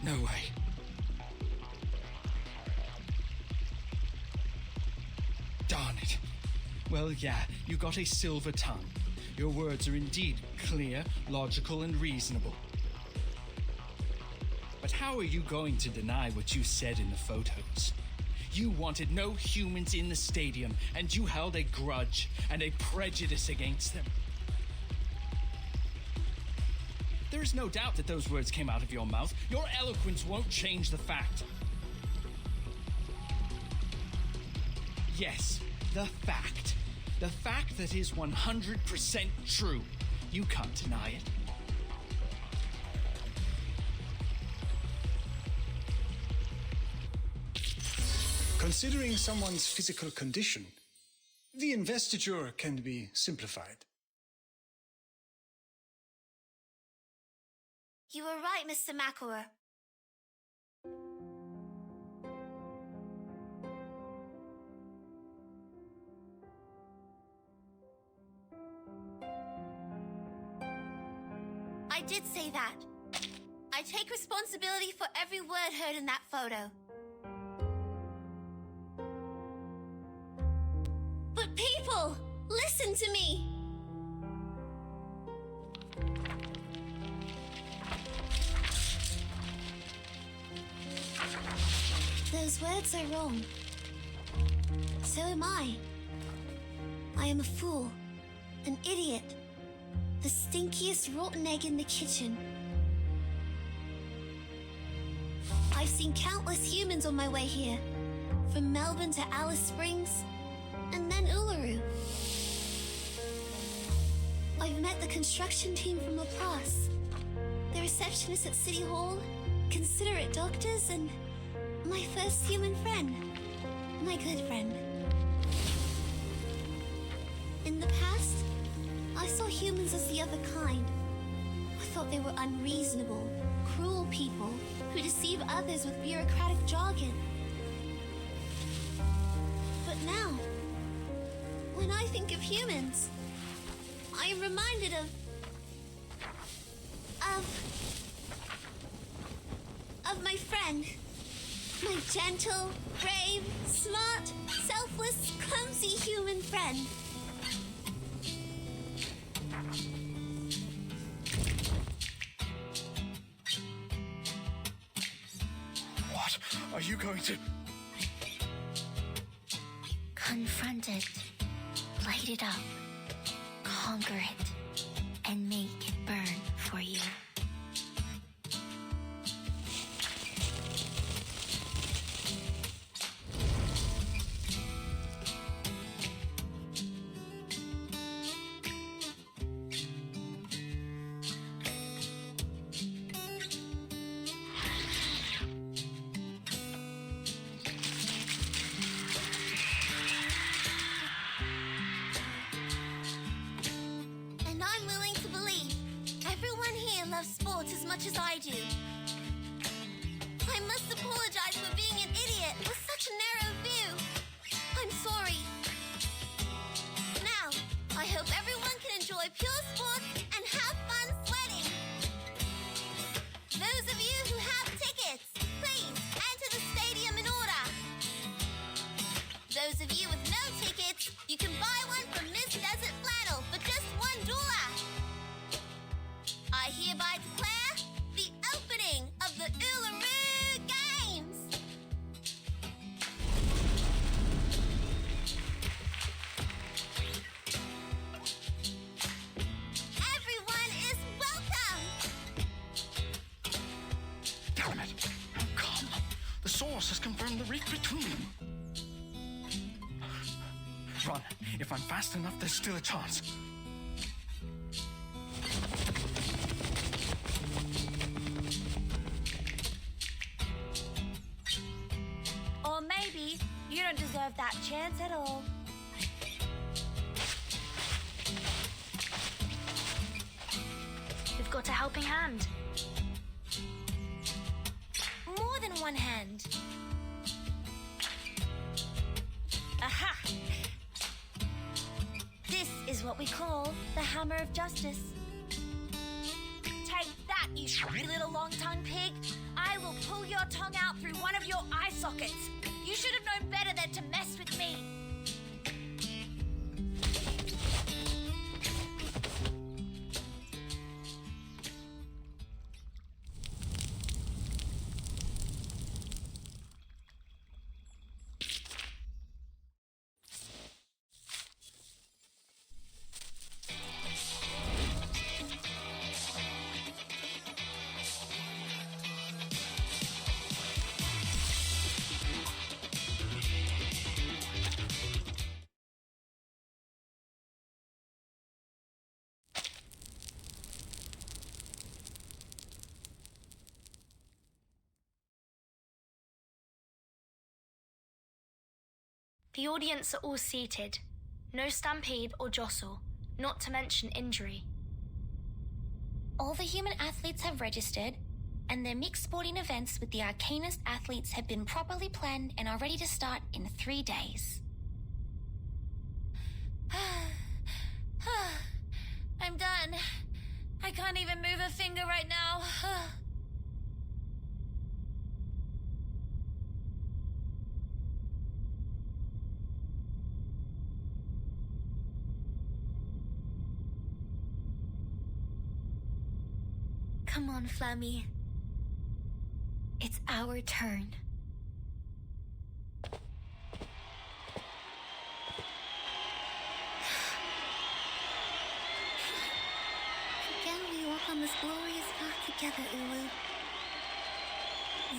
No way. Darn it. Well, yeah, you got a silver tongue. Your words are indeed clear, logical, and reasonable. But how are you going to deny what you said in the photos? You wanted no humans in the stadium, and you held a grudge and a prejudice against them. There is no doubt that those words came out of your mouth. Your eloquence won't change the fact. Yes, the fact. The fact that is 100% true. You can't deny it. Considering someone's physical condition, the investiture can be simplified. You were right, Mr. McElroy. I did say that. I take responsibility for every word heard in that photo. But people, listen to me. Those words are wrong. So am I. I am a fool, an idiot, the stinkiest rotten egg in the kitchen. I've seen countless humans on my way here, From Melbourne to Alice Springs, and then Uluru. I've met the construction team from Laplace, the receptionist at City Hall, considerate doctors, and my first human friend. My good friend. In the past, I saw humans as the other kind. I thought they were unreasonable, cruel people who deceive others with bureaucratic jargon. But now, when I think of humans, I am reminded of my friend. My gentle, brave, smart, selfless, clumsy human friend. What are you going to... Confront it, light it up, conquer it, and make it burn for you. As much as I do. I must apologize for being an idiot with such a narrow view. I'm sorry. Now, I hope everyone can enjoy pure sports and have fun sweating. Those of you who have tickets, please enter the stadium in order. Those of you with no tickets, you can buy one from Miss Desert Flannel for just $1. I hereby declare the opening of the Uluru Games! Everyone is welcome! Damn it! Come! The source has confirmed the rift between them. Run. If I'm fast enough, there's still a chance. Or maybe you don't deserve that chance at all. We've got a helping hand. More than one hand. Aha! This is what we call the Hammer of Justice. Take that, you shitty little long-tongued pig! I will pull your tongue out through one of your eye sockets. You should have known better than to mess with me. The audience are all seated. No stampede or jostle, not to mention injury. All the human athletes have registered, and their mixed sporting events with the Arcanist athletes have been properly planned and are ready to start in 3 days. I'm done. I can't even move a finger right now. Come on, Flammy. It's our turn. Again, we walk on this glorious path together, Ulu.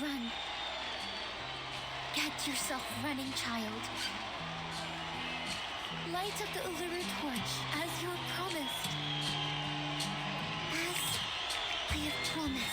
Run. Get yourself running, child. Light up the Uluru torch as you have promised. As I have promised.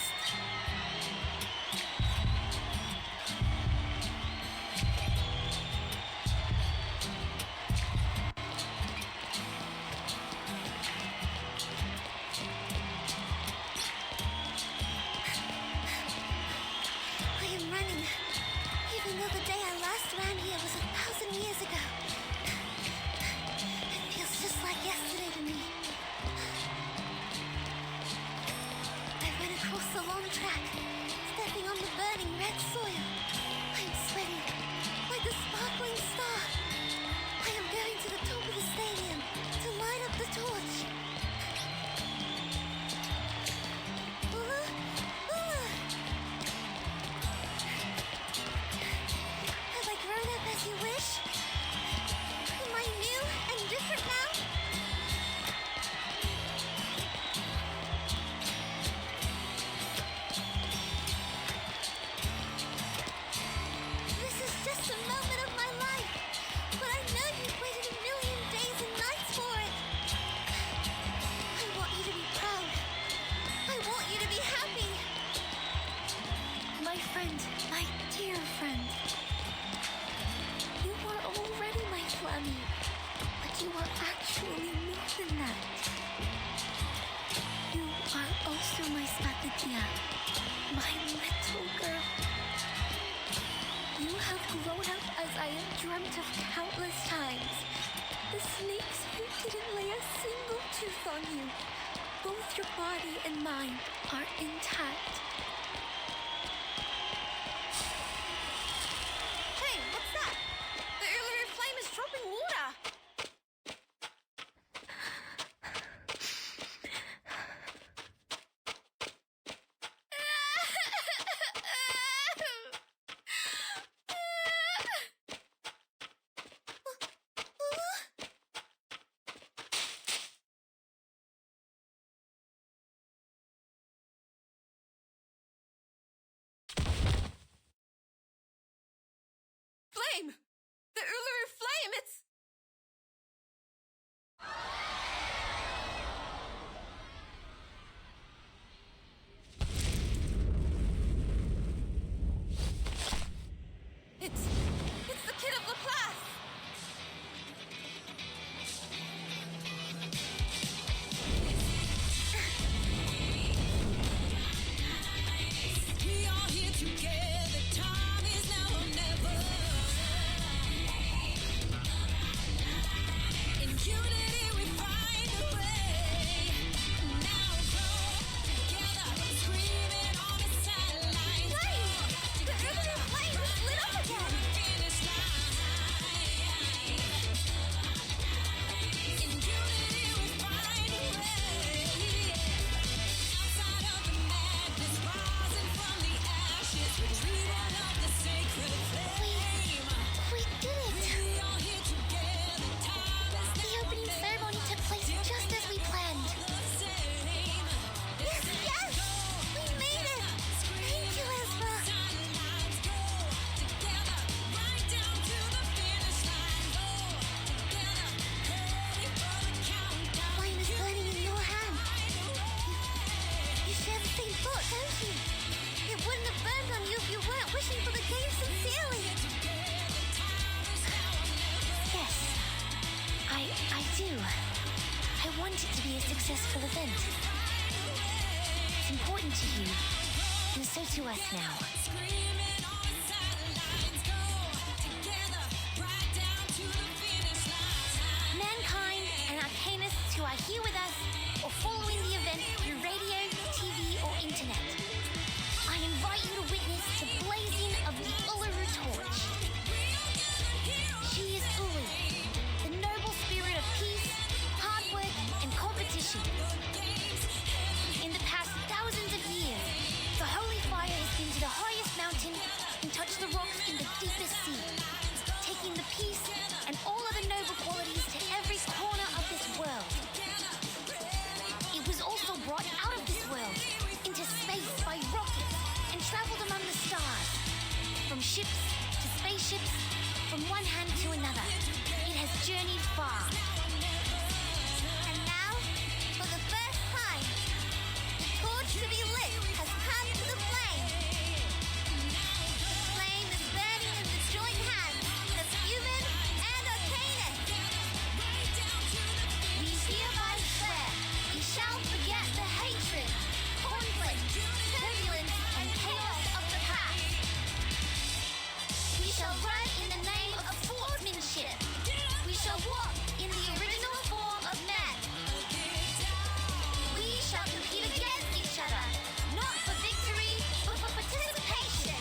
On you. Both your body and mind are intact. Hey, what's that? The Uluru flame is dropping water. Flame! The Uluru flame, it's... It's the kid of Laplace! We are here together, time is now or never. In unity we find a way. Now go together, screaming on the sidelines. Flame! The Uluru flame is lit up again! Finish line. In unity we find a way. Outside of the madness, rising from the ashes, retrieving of the sacred flame. We did it! We are here together, time is The opening ceremony took place just as we planned. Yes, yes! We made it! Thank you, Ezra! Flame is burning in your hand. You share the same thought, don't you? It wouldn't have burned on you if you weren't wishing for the game sincerely. Yes, I do. I want it to be a successful event. It's important to you, and so to us now. Mankind and arcanists who are here with us or following the event through radio, TV, or internet, I invite you to witness the blazing of the Uluru torch. She is Ulu, the noble spirit of peace, hard work, and competition. In the past thousands of years, the holy fire has been to the highest mountain and touched the rocks in the deepest sea, taking the peace and all other noble qualities to every corner of this world. It was also brought out of this world into space by rockets and traveled among the stars, from ships to space friendships from one hand to another. It has journeyed far. And now, for the first time, the torch to be lit has come to the flame. The flame is burning in the joint hands of human and arcanist. We hereby swear we shall forget the hatred, conflict, turbulence, and chaos of the past. We shall run in the name of sportsmanship. We shall walk in the original form of men. We shall compete against each other, not for victory, but for participation.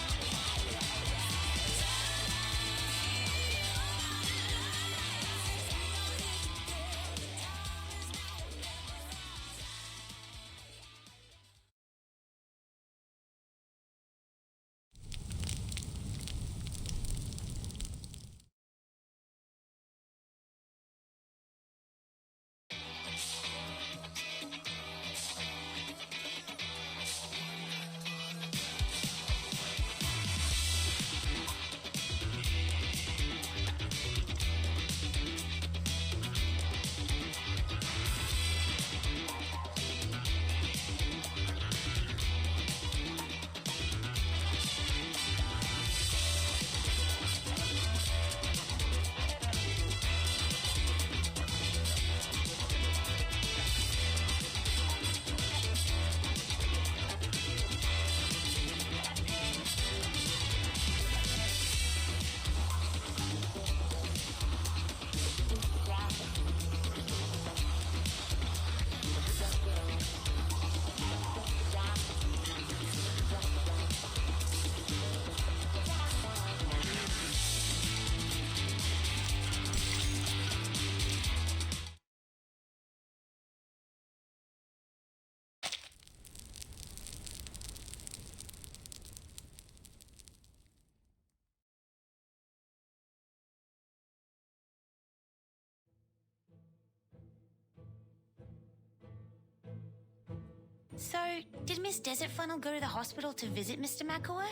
So, did Miss Desert Funnel go to the hospital to visit Mr. McAway?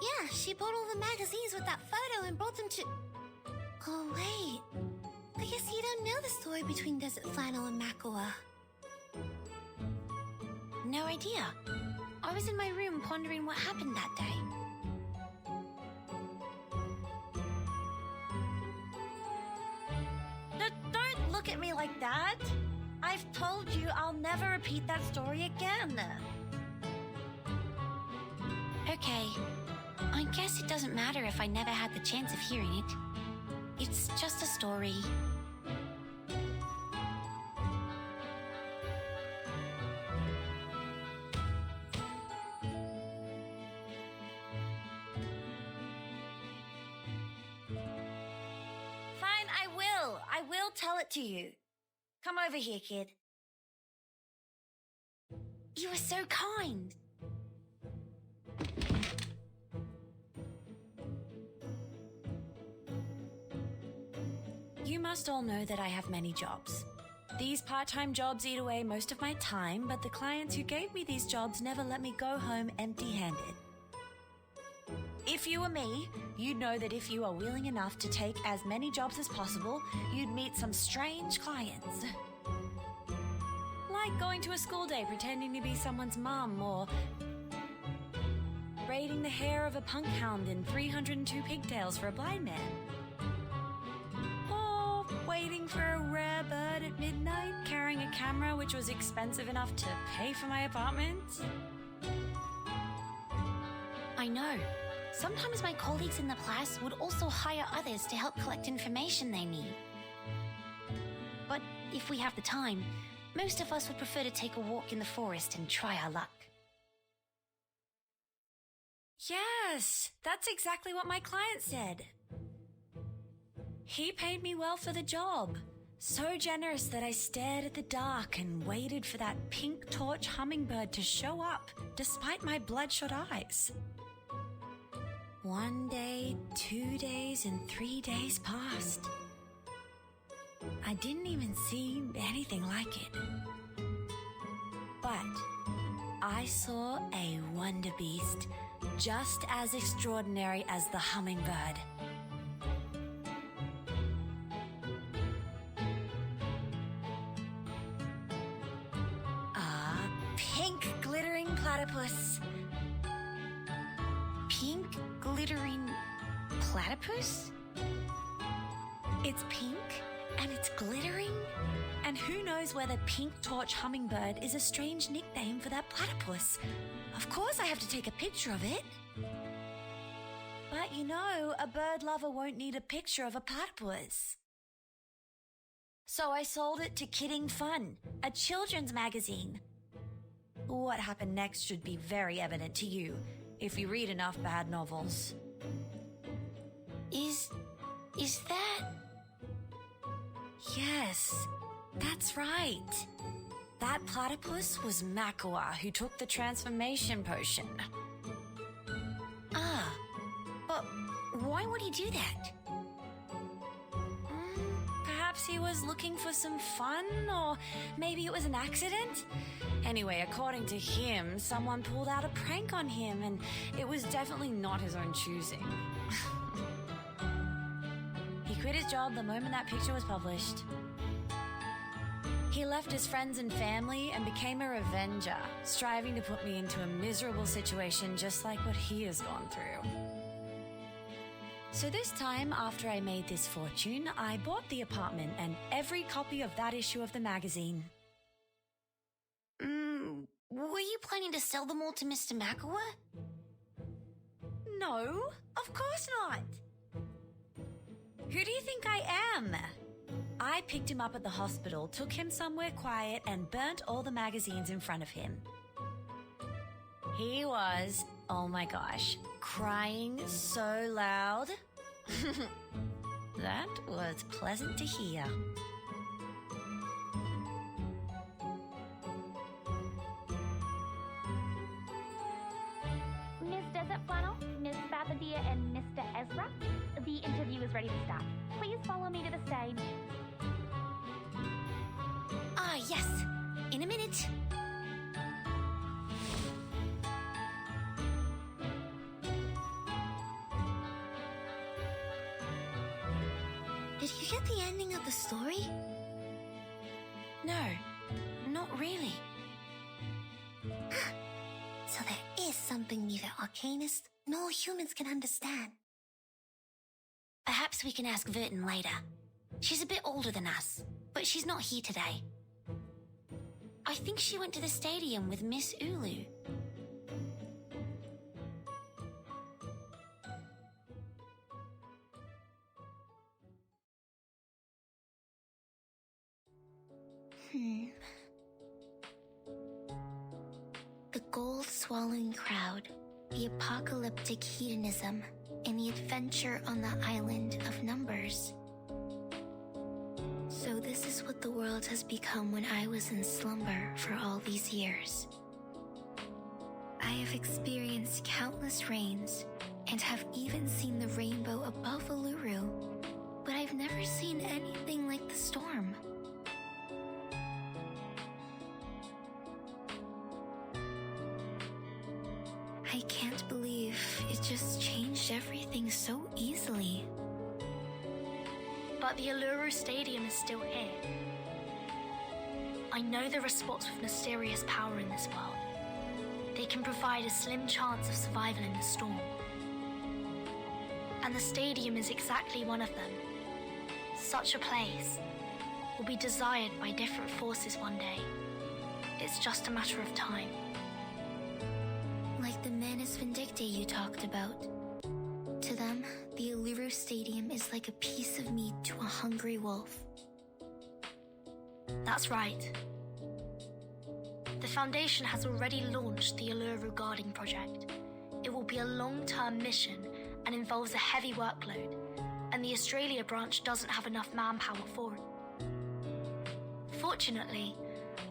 Yeah, she bought all the magazines with that photo and brought them to... Oh, wait. I guess you don't know the story between Desert Flannel and Makawa. No idea. I was in my room pondering what happened that day. Don't look at me like that. I've told you I'll never repeat that story again. Okay, I guess it doesn't matter if I never had the chance of hearing it. It's just a story. Fine, I will. I will tell it to you. Come over here, kid. You are so kind. You must all know that I have many jobs. These part-time jobs eat away most of my time, but the clients who gave me these jobs never let me go home empty-handed. If you were me, you'd know that if you are willing enough to take as many jobs as possible, you'd meet some strange clients. Like going to a school day pretending to be someone's mum, or braiding the hair of a punk hound in 302 pigtails for a blind man. Or waiting for a rare bird at midnight, carrying a camera which was expensive enough to pay for my apartment. I know. Sometimes my colleagues in the class would also hire others to help collect information they need. But if we have the time, most of us would prefer to take a walk in the forest and try our luck. Yes, that's exactly what my client said. He paid me well for the job. So generous that I stared at the dark and waited for that pink torch hummingbird to show up despite my bloodshot eyes. 1 day, 2 days, and 3 days passed. I didn't even see anything like it. But I saw a wonder beast just as extraordinary as the hummingbird. Pink glittering platypus. Pink glittering platypus? It's pink and it's glittering? And who knows whether pink torch hummingbird is a strange nickname for that platypus? Of course I have to take a picture of it. But you know, a bird lover won't need a picture of a platypus. So I sold it to Kidding Fun, a children's magazine. What happened next should be very evident to you if you read enough bad novels. Is that... Yes, that's right. That platypus was Makua, who took the transformation potion. But why would he do that? Perhaps he was looking for some fun, or maybe it was an accident? Anyway, according to him, someone pulled out a prank on him, and it was definitely not his own choosing. He quit his job the moment that picture was published. He left his friends and family and became a revenger, striving to put me into a miserable situation just like what he has gone through. So this time, after I made this fortune, I bought the apartment and every copy of that issue of the magazine. Were you planning to sell them all to Mr. Makua? No, of course not. Who do you think I am? I picked him up at the hospital, took him somewhere quiet, and burnt all the magazines in front of him. He was, oh my gosh, crying so loud. That was pleasant to hear. Miss Desert Flannel, Miss Bathadia, and Mr. Ezra, the interview is ready to start. Please follow me to the stage. Yes. In a minute. Did you get the ending of the story? No, not really. So there is something neither arcanists nor humans can understand. Perhaps we can ask Vertin later. She's a bit older than us, but she's not here today. I think she went to the stadium with Miss Ulu. The gold-swallowing crowd, the apocalyptic hedonism, and the adventure on the island of numbers. So this is what the world has become when I was in slumber for all these years. I have experienced countless rains and have even seen the rainbow above Uluru, but I've never seen anything like the storm. I can't believe it just changed everything so easily. But the Uluru Stadium is still here. I know there are spots with mysterious power in this world. They can provide a slim chance of survival in the storm. And the stadium is exactly one of them. Such a place will be desired by different forces one day. It's just a matter of time. Like the Manus Vindictae you talked about. To them, the Uluru Stadium is like a piece of meat to a hungry wolf. That's right. The Foundation has already launched the Uluru Guarding Project. It will be a long-term mission and involves a heavy workload, and the Australia branch doesn't have enough manpower for it. Fortunately,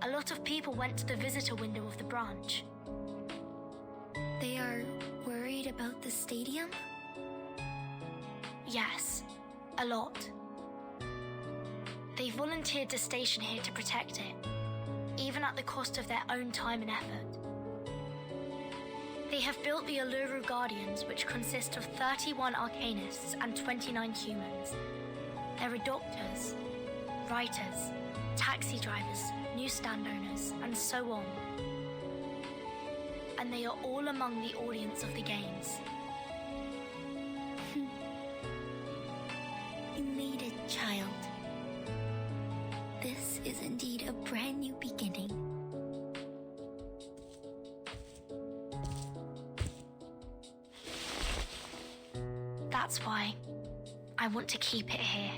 a lot of people went to the visitor window of the branch. They are worried about the stadium? Yes, a lot. They volunteered to station here to protect it, even at the cost of their own time and effort. They have built the Uluru Guardians, which consist of 31 arcanists and 29 humans. There are doctors, writers, taxi drivers, newsstand owners, and so on. And they are all among the audience of the games. You made it, child. This is indeed a brand new beginning. That's why I want to keep it here.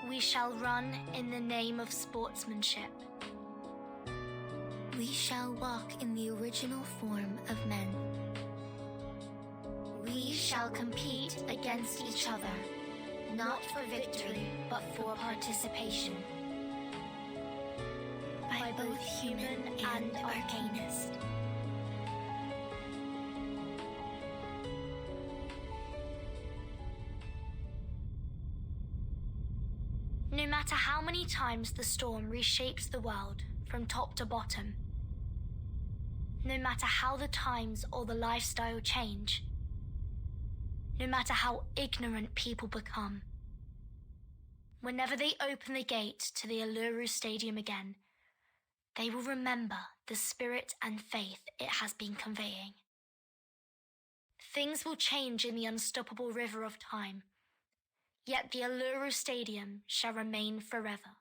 We shall run in the name of sportsmanship. We shall walk in the original form of men. We shall compete against each other, not for victory, but for participation. By both human and arcanist. No matter how many times the storm reshapes the world from top to bottom, no matter how the times or the lifestyle change, no matter how ignorant people become, whenever they open the gate to the Uluru Stadium again, they will remember the spirit and faith it has been conveying. Things will change in the unstoppable river of time, yet the Uluru Stadium shall remain forever.